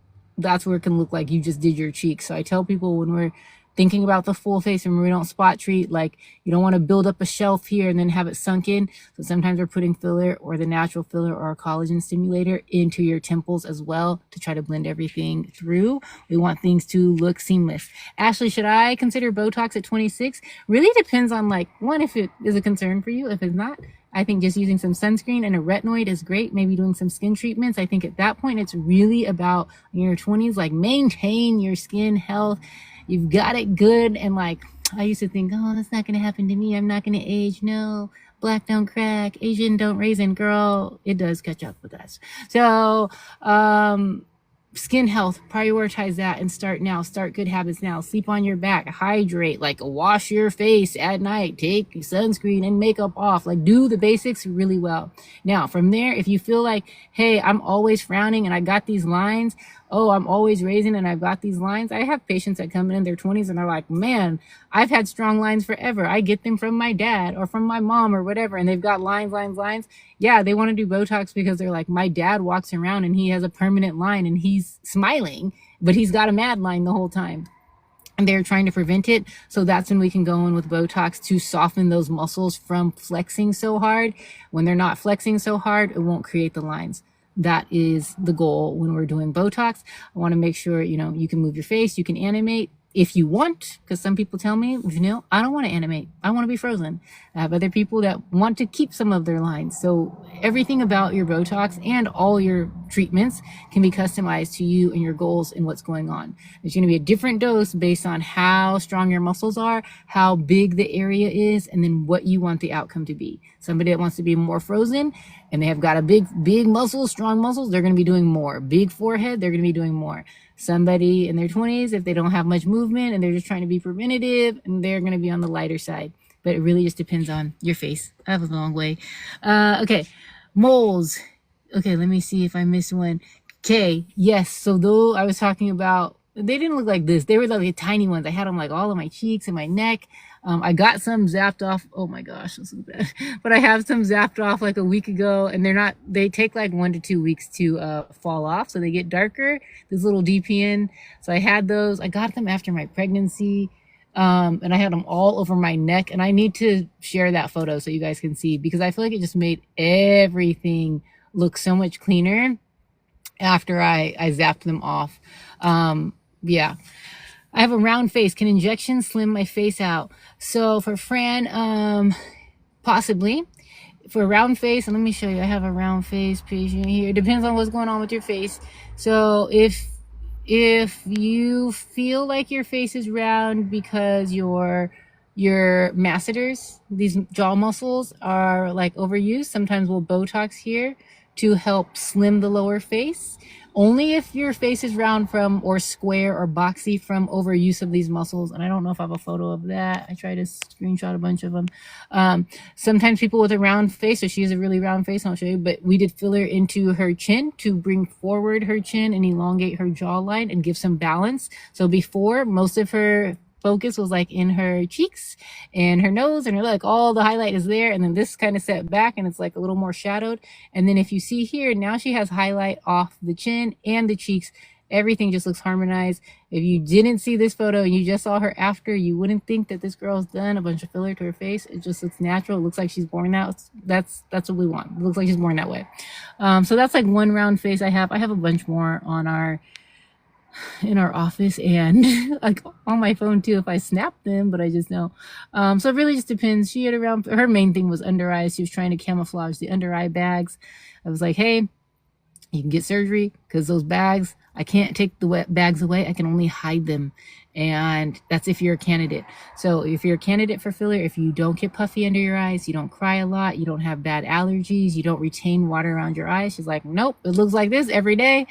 like you just did your cheeks. So I tell people when we're thinking about the full face and we don't spot treat, like you don't want to build up a shelf here and then have it sunk in. So sometimes we're putting filler or the natural filler or a collagen stimulator into your temples as well to try to blend everything through. We want things to look seamless. Ashley, should I consider Botox at 26? Really depends on like, one, if it is a concern for you. If it's not, I think just using some sunscreen and a retinoid is great. Maybe doing some skin treatments. I think at that point, it's really about in your 20s, like maintain your skin health. You've got it good. And like, I used to think, oh, that's not going to happen to me. I'm not going to age. No, black don't crack. Asian don't raisin. Girl, it does catch up with us. So, skin health, prioritize that and start now. Start good habits now. Sleep on your back, hydrate, like wash your face at night, take sunscreen and makeup off, like do the basics really well. Now from there, if you feel like, hey, I'm always frowning and I got these lines, oh, I'm always raising and I've got these lines. I have patients that come in their 20s and they're like, man, I've had strong lines forever. I get them from my dad or from my mom or whatever. And they've got lines. Yeah, they want to do Botox because they're like, my dad walks around and he has a permanent line and he's smiling, but he's got a mad line the whole time. And they're trying to prevent it. So that's when we can go in with Botox to soften those muscles from flexing so hard. When they're not flexing so hard, it won't create the lines. That is the goal when we're doing Botox. I want to make sure, you can move your face, you can animate if you want, because some people tell me, I don't want to animate. I want to be frozen. I have other people that want to keep some of their lines. So everything about your Botox and all your treatments can be customized to you and your goals and what's going on. There's going to be a different dose based on how strong your muscles are, how big the area is, and then what you want the outcome to be. Somebody that wants to be more frozen and they have got a big muscles, strong muscles, they're going to be doing more. Big forehead, they're going to be doing more. Somebody in their 20s, if they don't have much movement and they're just trying to be preventative, and they're going to be on the lighter side. But it really just depends on your face. I have a long way. Okay, moles. Okay, let me see if I missed one. Okay, yes. So though I was talking about, they didn't look like this. They were like tiny ones. I had them like all on my cheeks and my neck. I got some zapped off. Oh my gosh, this is bad. But I have some zapped off like a week ago, and they take like 1 to 2 weeks to fall off. So they get darker, this little DPN. So I had those. I got them after my pregnancy. And I had them all over my neck, and I need to share that photo so you guys can see, because I feel like it just made everything look so much cleaner after I zapped them off. Yeah. I have a round face. Can injections slim my face out? So for Fran, possibly. For a round face, and let me show you, I have a round face patient here. It depends on what's going on with your face. So if you feel like your face is round because your masseters, these jaw muscles, are like overused, sometimes we'll Botox here to help slim the lower face. Only if your face is round or square or boxy from overuse of these muscles. And I don't know if I have a photo of that. I tried to screenshot a bunch of them. Sometimes people with a round face, so she has a really round face, I'll show you, but we did filler into her chin to bring forward her chin and elongate her jawline and give some balance. So before, most of her focus was like in her cheeks and her nose, and her like all the highlight is there, and then this kind of set back and it's like a little more shadowed. And then if you see here, now she has highlight off the chin and the cheeks. Everything just looks harmonized. If you didn't see this photo and you just saw her after, you wouldn't think that this girl's done a bunch of filler to her face. It just looks natural. It looks like she's born out. That's what we want. It looks like she's born that way. So that's like one round face I have. I have a bunch more on our in our office and like on my phone too if I snap them, but I just know. So it really just depends. She had around, her main thing was under eyes. She was trying to camouflage the under eye bags. I was like, hey, you can get surgery because those bags, I can't take the bags away. I can only hide them. And that's if you're a candidate. So if you're a candidate for filler, if you don't get puffy under your eyes, you don't cry a lot, you don't have bad allergies, you don't retain water around your eyes. She's like, nope, it looks like this every day.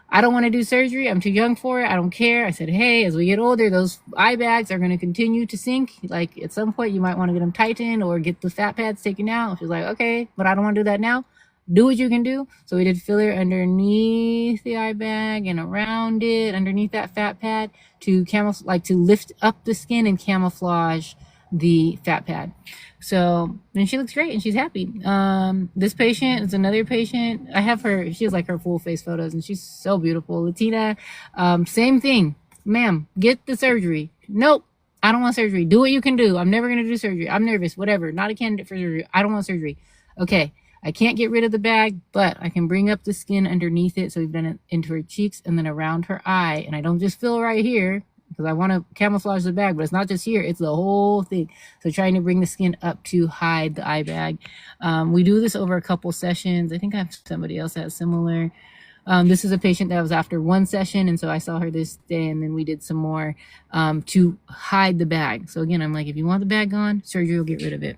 I don't want to do surgery. I'm too young for it. I don't care. I said, hey, as we get older, those eye bags are going to continue to sink. Like at some point you might want to get them tightened or get the fat pads taken out. She's like, okay, but I don't want to do that now. Do what you can do. So we did filler underneath the eye bag and around it, underneath that fat pad to to lift up the skin and camouflage the fat pad. So, and she looks great and she's happy. This patient is another patient. I have her, she has like her full face photos and she's so beautiful. Latina, same thing. Ma'am, get the surgery. Nope. I don't want surgery. Do what you can do. I'm never going to do surgery. I'm nervous, whatever. Not a candidate for surgery. I don't want surgery. Okay. I can't get rid of the bag, but I can bring up the skin underneath it. So we've done it into her cheeks and then around her eye. And I don't just fill right here because I want to camouflage the bag, but it's not just here. It's the whole thing. So trying to bring the skin up to hide the eye bag. We do this over a couple sessions. I think I have somebody else that has similar. This is a patient that was after one session. And so I saw her this day and then we did some more to hide the bag. So again, I'm like, if you want the bag gone, surgery will get rid of it.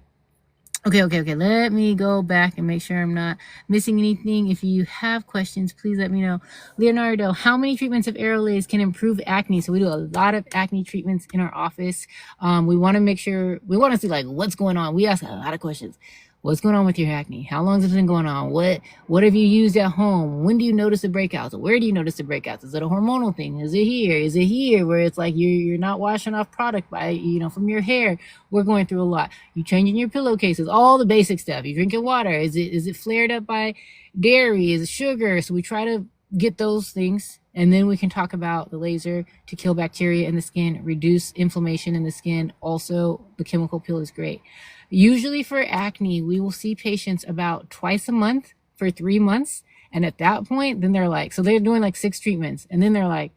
Okay. Let me go back and make sure I'm not missing anything. If you have questions, please let me know. Leonardo, how many treatments of Aerolase can improve acne? So we do a lot of acne treatments in our office. We want to make sure, we want to see like what's going on. We ask a lot of questions. What's going on with your acne? How long has it been going on? What have you used at home? When do you notice the breakouts? Where do you notice the breakouts? Is it a hormonal thing? Is it here? Is it here where it's like you're not washing off product by, from your hair? We're going through a lot. You changing your pillowcases, all the basic stuff. You drinking water. Is it flared up by dairy? Is it sugar? So we try to get those things. And then we can talk about the laser to kill bacteria in the skin, reduce inflammation in the skin. Also, the chemical peel is great. Usually for acne, we will see patients about twice a month for 3 months. And at that point, then they're like, so they're doing like 6 treatments. And then they're like,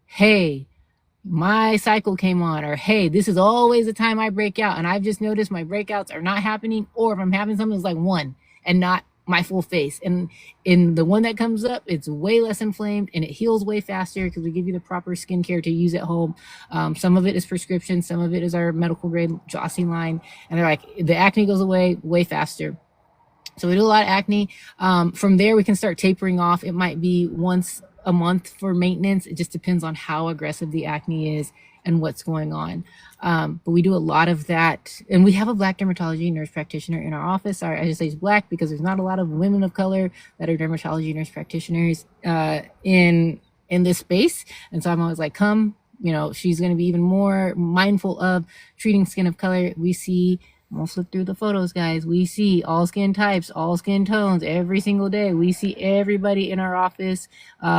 hey, my cycle came on, or hey, this is always the time I break out. And I've just noticed my breakouts are not happening. Or if I'm having something, it's like 1 and not my full face. And in the one that comes up, it's way less inflamed and it heals way faster because we give you the proper skincare to use at home. Some of it is prescription, some of it is our medical grade Jossie line, and they're like, the acne goes away way faster. So we do a lot of acne. From there, we can start tapering off. It might be once a month for maintenance. It just depends on how aggressive the acne is and what's going on. But we do a lot of that. And we have a Black dermatology nurse practitioner in our office. Sorry, I just say it's Black because there's not a lot of women of color that are dermatology nurse practitioners in this space. And so I'm always like, come, she's going to be even more mindful of treating skin of color. We see, I'm gonna flip through the photos, guys. We see all skin types, all skin tones every single day. We see everybody in our office.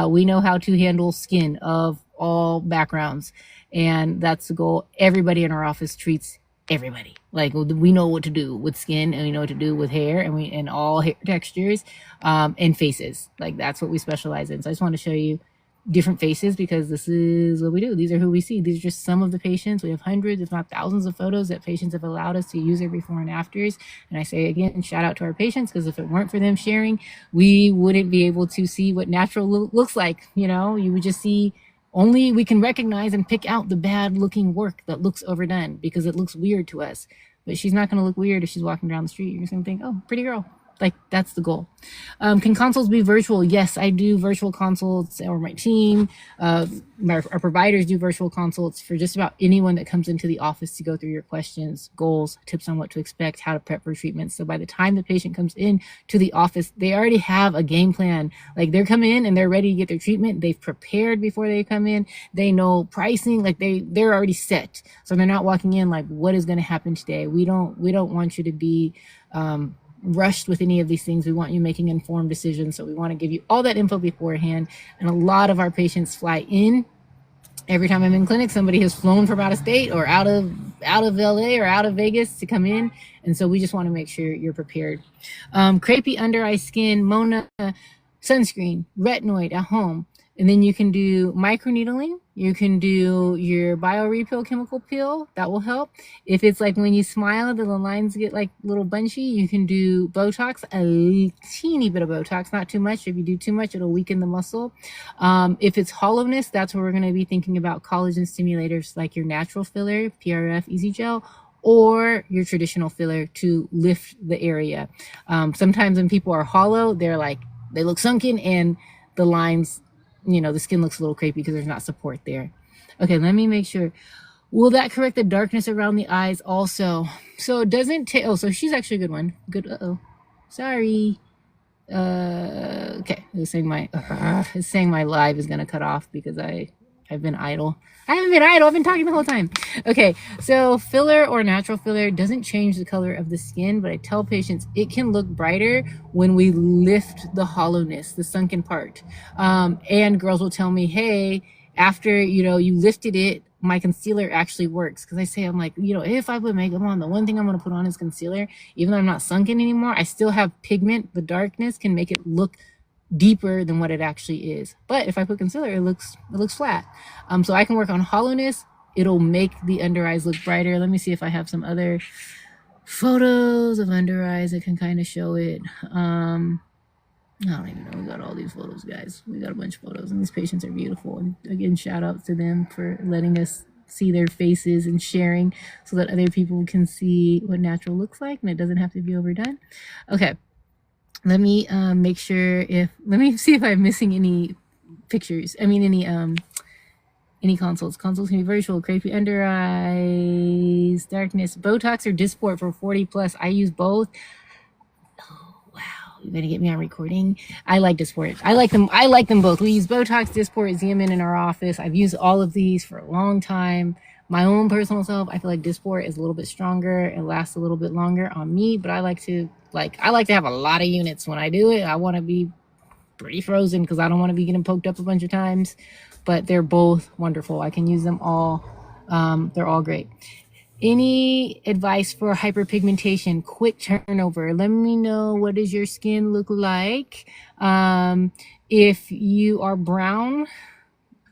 We know how to handle skin of all backgrounds. And that's the goal. Everybody in our office treats everybody. Like we know what to do with skin and we know what to do with hair and all hair textures and faces. Like that's what we specialize in. So I just want to show you different faces because this is what we do. These are who we see. These are just some of the patients. We have hundreds, if not thousands of photos that patients have allowed us to use their before and afters. And I say again, shout out to our patients because if it weren't for them sharing, we wouldn't be able to see what natural looks like. You would just see only we can recognize and pick out the bad looking work that looks overdone because it looks weird to us. But she's not going to look weird if she's walking down the street. You're going to think, oh, pretty girl. Like that's the goal. Can consults be virtual? Yes, I do virtual consults, or my team, our providers do virtual consults for just about anyone that comes into the office to go through your questions, goals, tips on what to expect, how to prep for treatment. So by the time the patient comes in to the office, they already have a game plan. Like they're coming in and they're ready to get their treatment. They've prepared before they come in. They know pricing, like they're already set. So they're not walking in like, what is going to happen today? We don't want you to be, rushed with any of these things. We want you making informed decisions. So we want to give you all that info beforehand. And a lot of our patients fly in. Every time I'm in clinic, somebody has flown from out of state or out of LA or out of Vegas to come in. And so we just want to make sure you're prepared. Crepey under eye skin, Mona, sunscreen, retinoid at home. And then you can do microneedling. You can do your bio-repill chemical peel. That will help. If it's like when you smile, the lines get like little bunchy, you can do Botox, a teeny bit of Botox, not too much. If you do too much, it'll weaken the muscle. If it's hollowness, that's where we're going to be thinking about collagen stimulators like your natural filler, PRF, Easy Gel, or your traditional filler to lift the area. Sometimes when people are hollow, they look sunken and the lines, the skin looks a little crepey because there's not support there. Okay, let me make sure. Will that correct the darkness around the eyes also? So it doesn't take, so she's actually a good one. Good, sorry. Okay, it's saying my live is gonna cut off because I've been idle. I haven't been idle. I've been talking the whole time. Okay, so filler or natural filler doesn't change the color of the skin, but I tell patients it can look brighter when we lift the hollowness, the sunken part. And girls will tell me, hey, after, you lifted it, my concealer actually works. Because I say, I'm like, if I put makeup on, the one thing I'm going to put on is concealer. Even though I'm not sunken anymore, I still have pigment. The darkness can make it look deeper than what it actually is. But if I put concealer, it looks flat. So I can work on hollowness. It'll make the under eyes look brighter. Let me see if I have some other photos of under eyes that can kind of show it. I don't even know. We got all these photos, guys. We got a bunch of photos, and these patients are beautiful. And again, shout out to them for letting us see their faces and sharing so that other people can see what natural looks like, and it doesn't have to be overdone. Okay. Let me make sure let me see if I'm missing any pictures. I mean, any consults. Consults can be virtual, crepey under eyes, darkness, Botox or Dysport for 40 plus. I use both. Oh, wow. You're going to get me on recording. I like Dysport. I like them both. We use Botox, Dysport, Xeomin in our office. I've used all of these for a long time. My own personal self, I feel like Dysport is a little bit stronger. It lasts a little bit longer on me, but I like to have a lot of units when I do it. I want to be pretty frozen because I don't want to be getting poked up a bunch of times, but they're both wonderful. I can use them all. They're all great. Any advice for hyperpigmentation, quick turnover? Let me know, what does your skin look like? If you are brown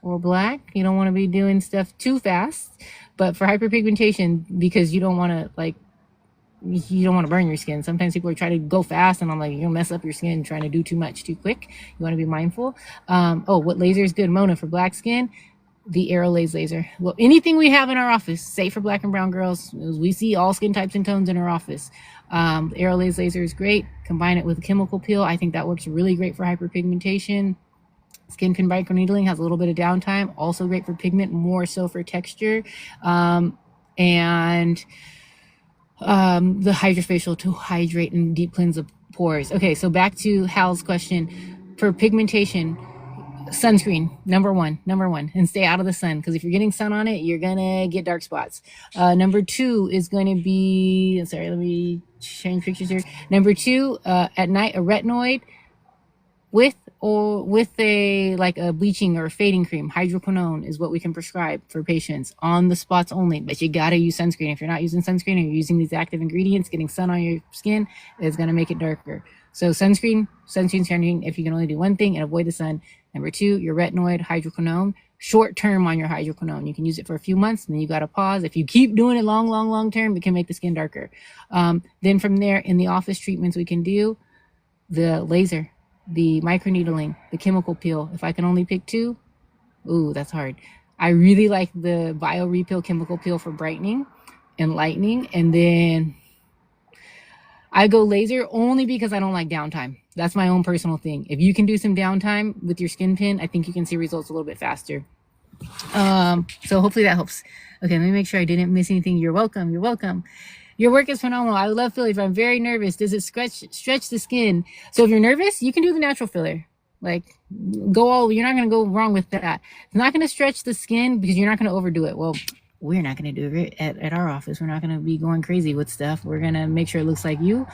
or black, you don't want to be doing stuff too fast. But for hyperpigmentation, because you don't want to burn your skin. Sometimes people are trying to go fast, and I'm like, you're gonna mess up your skin trying to do too much too quick. You want to be mindful. What laser is good? Mona, for black skin, the Aerolase laser. Well, anything we have in our office, safe for black and brown girls. We see all skin types and tones in our office. The Aerolase laser is great. Combine it with a chemical peel. I think that works really great for hyperpigmentation. Skin microneedling has a little bit of downtime. Also great for pigment, more so for texture. The hydrofacial to hydrate and deep cleanse the pores. Okay, so back to Hal's question. For pigmentation, sunscreen, number one, and stay out of the sun, because if you're getting sun on it, you're gonna get dark spots. Number two is going to be, sorry, let me change pictures here. Number two, at night, a retinoid with a bleaching or a fading cream. Hydroquinone is what we can prescribe for patients on the spots only, but you got to use sunscreen. If you're not using sunscreen and you're using these active ingredients, getting sun on your skin is going to make it darker. So sunscreen, if you can only do one thing and avoid the sun. Number two, your retinoid, hydroquinone, short term on your hydroquinone. You can use it for a few months and then you got to pause. If you keep doing it long term, it can make the skin darker. Then from there, in the office treatments, we can do the laser, the microneedling, the chemical peel. If I can only pick two, ooh, that's hard. I really like the bio-repill chemical peel for brightening and lightening. And then I go laser only because I don't like downtime. That's my own personal thing. If you can do some downtime with your skin pin, I think you can see results a little bit faster. So hopefully that helps. Okay, let me make sure I didn't miss anything. You're welcome. Your work is phenomenal. I love fillers. I'm very nervous. Does it stretch the skin? So if you're nervous, you can do the natural filler. You're not going to go wrong with that. It's not going to stretch the skin because you're not going to overdo it. Well, we're not going to do it at our office. We're not going to be going crazy with stuff. We're going to make sure it looks like you.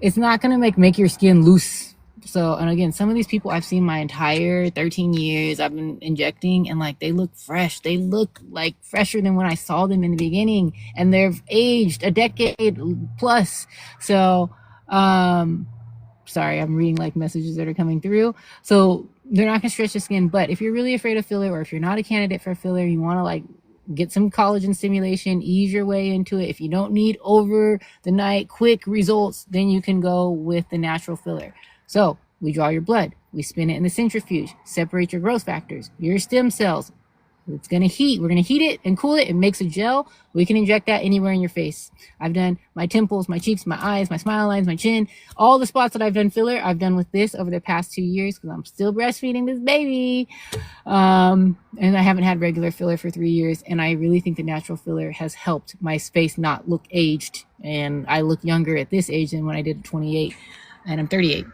It's not going to make your skin loose. So, and again, some of these people I've seen my entire 13 years I've been injecting, and they look fresh. They look like fresher than when I saw them in the beginning, and they've aged a decade plus. So, sorry, I'm reading like messages that are coming through. So they're not gonna stretch the skin. But if you're really afraid of filler, or if you're not a candidate for filler, you want to like get some collagen stimulation, ease your way into it. If you don't need over the night quick results, then you can go with the natural filler. So we draw your blood, we spin it in the centrifuge, separate your growth factors, your stem cells. It's going to heat. We're going to heat it and cool it. It makes a gel. We can inject that anywhere in your face. I've done my temples, my cheeks, my eyes, my smile lines, my chin, all the spots that I've done filler, I've done with this over the past 2 years because I'm still breastfeeding this baby. And I haven't had regular filler for 3 years. And I really think the natural filler has helped my face not look aged. And I look younger at this age than when I did at 28, and I'm 38.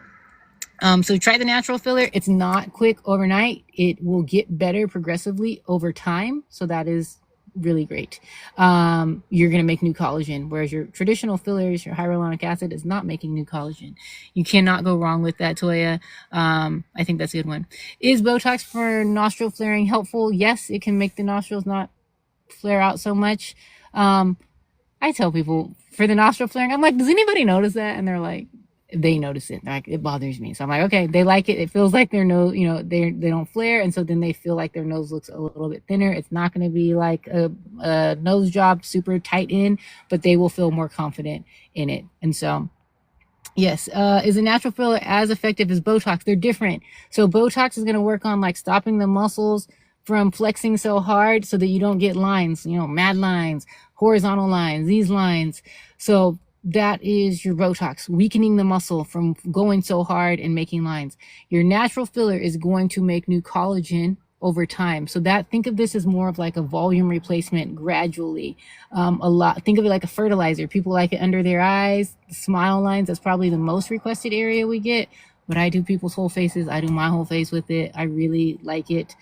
So try the natural filler. It's not quick overnight. It will get better progressively over time. So that is really great. You're going to make new collagen, whereas your traditional fillers, your hyaluronic acid is not making new collagen. You cannot go wrong with that, Toya. I think that's a good one. Is Botox for nostril flaring helpful? Yes, it can make the nostrils not flare out so much. I tell people for the nostril flaring, I'm like, does anybody notice that? And they're like, they notice it. They're like, it bothers me. So I'm like, okay, they like it. It feels like their nose, you know, they don't flare. And so then they feel like their nose looks a little bit thinner. It's not going to be like a nose job super tight in, but they will feel more confident in it. And so, yes. Is a natural filler as effective as Botox? They're different. So Botox is going to work on like stopping the muscles from flexing so hard so that you don't get lines, you know, mad lines, horizontal lines, these lines. So that is your Botox, weakening the muscle from going so hard and making lines. Your natural filler is going to make new collagen over time. So that, think of this as more of like a volume replacement gradually. Think of it like a fertilizer. People like it under their eyes, the smile lines. That's probably the most requested area we get. But I do people's whole faces. I do my whole face with it. I really like it.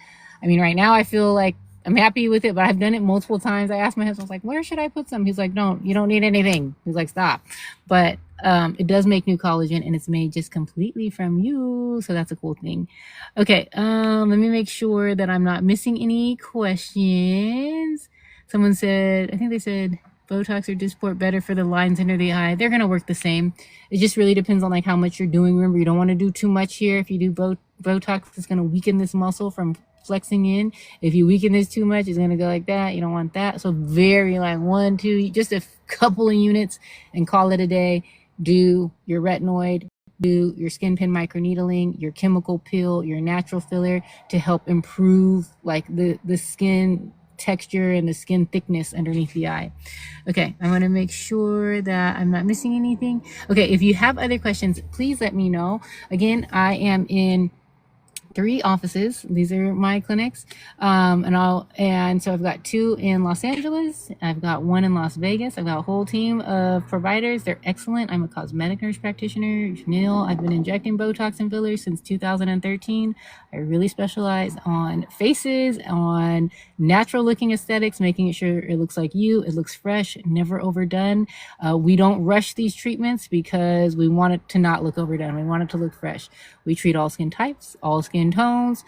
I mean, right now I feel like I'm happy with it, but I've done it multiple times. I asked my husband, I was like, where should I put some? He's like, no, you don't need anything. He's like, stop. But it does make new collagen, and it's made just completely from you. So that's a cool thing. Okay, let me make sure that I'm not missing any questions. Someone said, I think they said Botox or Dysport better for the lines under the eye. They're going to work the same. It just really depends on like how much you're doing. Remember, you don't want to do too much here. If you do Botox, it's going to weaken this muscle from flexing in. If you weaken this too much, it's going to go like that. You don't want that. So very like 1, 2, just a couple of units and call it a day. Do your retinoid, do your skin pin microneedling, your chemical peel, your natural filler to help improve like the skin texture and the skin thickness underneath the eye. Okay, I want to make sure that I'm not missing anything. Okay, if you have other questions, please let me know. Again, I am in 3 offices. These are my clinics. And so I've got 2 in Los Angeles. I've got 1 in Las Vegas. I've got a whole team of providers. They're excellent. I'm a cosmetic nurse practitioner, Janelle. I've been injecting Botox and fillers since 2013. I really specialize on faces, on natural looking aesthetics, making sure it looks like you, it looks fresh, never overdone. We don't rush these treatments because we want it to not look overdone. We want it to look fresh. We treat all skin types, all skin tones.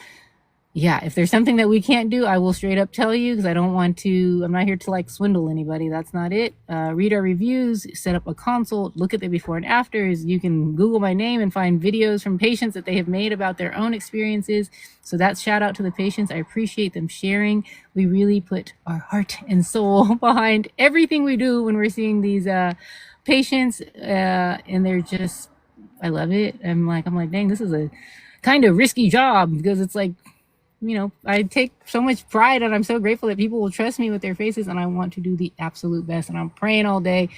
Yeah, if there's something that we can't do, I will straight up tell you because I don't want to, I'm not here to like swindle anybody. That's not it. Read our reviews, set up a consult, look at the before and afters. You can Google my name and find videos from patients that they have made about their own experiences. So that's shout out to the patients. I appreciate them sharing. We really put our heart and soul behind everything we do when we're seeing these patients and they're just, I love it. I'm like, dang, this is a kind of risky job because it's like, you know, I take so much pride and I'm so grateful that people will trust me with their faces, and I want to do the absolute best. And I'm praying all day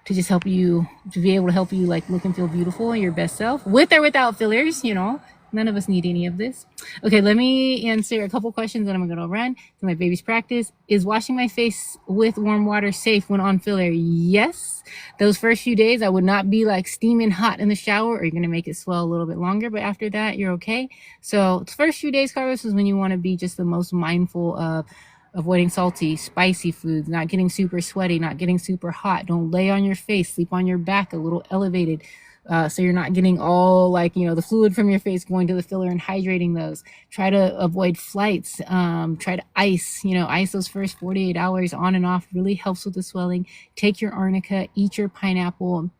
to just help you, to be able to help you like look and feel beautiful, your best self, with or without fillers. You know, none of us need any of this. Okay, let me answer a couple questions and I'm going to run to my baby's practice. Is washing my face with warm water safe when on filler? Yes. Those first few days, I would not be like steaming hot in the shower, or you're going to make it swell a little bit longer. But after that, you're okay. So the first few days, Carlos, is when you want to be just the most mindful of avoiding salty, spicy foods, not getting super sweaty, not getting super hot. Don't lay on your face, sleep on your back a little elevated. So you're not getting all like, you know, the fluid from your face going to the filler and hydrating those. Try to avoid flights. Try to ice those first 48 hours on and off really helps with the swelling. Take your arnica, eat your pineapple.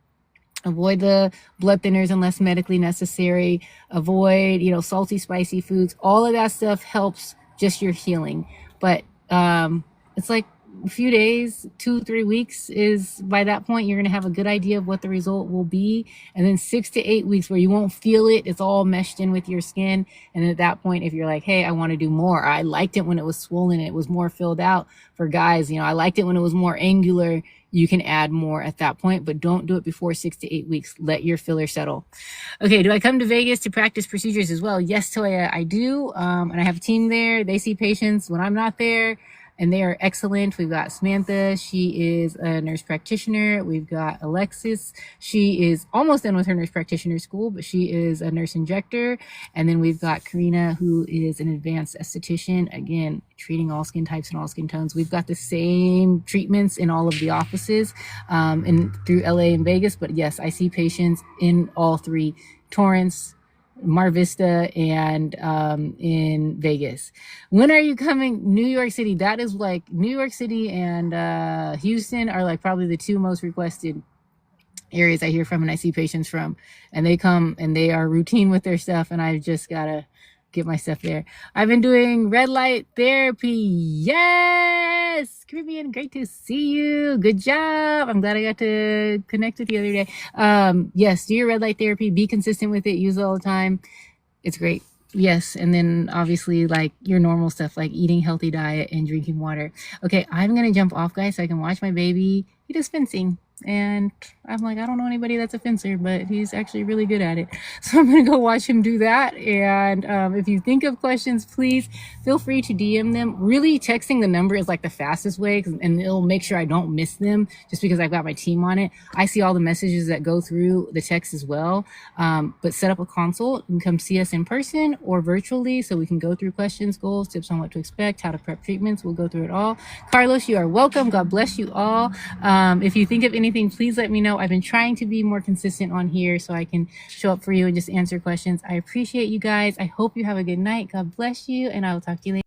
Avoid the blood thinners unless medically necessary. Avoid, salty, spicy foods. All of that stuff helps just your healing. But it's like a few days, 2-3 weeks is by that point, you're going to have a good idea of what the result will be. And then 6 to 8 weeks where you won't feel it. It's all meshed in with your skin. And at that point, if you're like, hey, I want to do more. I liked it when it was swollen. It was more filled out. For guys, I liked it when it was more angular. You can add more at that point, but don't do it before 6 to 8 weeks. Let your filler settle. Okay, do I come to Vegas to practice procedures as well? Yes, Toya, I do. And I have a team there. They see patients when I'm not there, and they are excellent. We've got Samantha. She is a nurse practitioner. We've got Alexis. She is almost done with her nurse practitioner school, but she is a nurse injector. And then we've got Karina, who is an advanced esthetician. Again, treating all skin types and all skin tones. We've got the same treatments in all of the offices and through LA and Vegas. But yes, I see patients in all three: Torrance, Mar Vista, and in Vegas. When are you coming? New York City. That is like New York City and Houston are like probably the two most requested areas I hear from and I see patients from. And they come and they are routine with their stuff, and I've just gotta get my stuff there. I've been doing red light therapy. Yes, Caribbean, great to see you. Good job. I'm glad I got to connect with you the other day. Yes, do your red light therapy. Be consistent with it. Use it all the time. It's great. Yes, and then obviously like your normal stuff like eating healthy diet and drinking water. Okay, I'm gonna jump off, guys, so I can watch my baby. He does fencing. And I'm like, I don't know anybody that's a fencer, but he's actually really good at it. So I'm going to go watch him do that. And if you think of questions, please feel free to DM them. Really, texting the number is like the fastest way, and it'll make sure I don't miss them just because I've got my team on it. I see all the messages that go through the text as well. But set up a consult and come see us in person or virtually so we can go through questions, goals, tips on what to expect, how to prep treatments. We'll go through it all. Carlos, you are welcome. God bless you all. If you think of anything, please let me know. I've been trying to be more consistent on here so I can show up for you and just answer questions. I appreciate you guys. I hope you have a good night. God bless you, and I will talk to you later.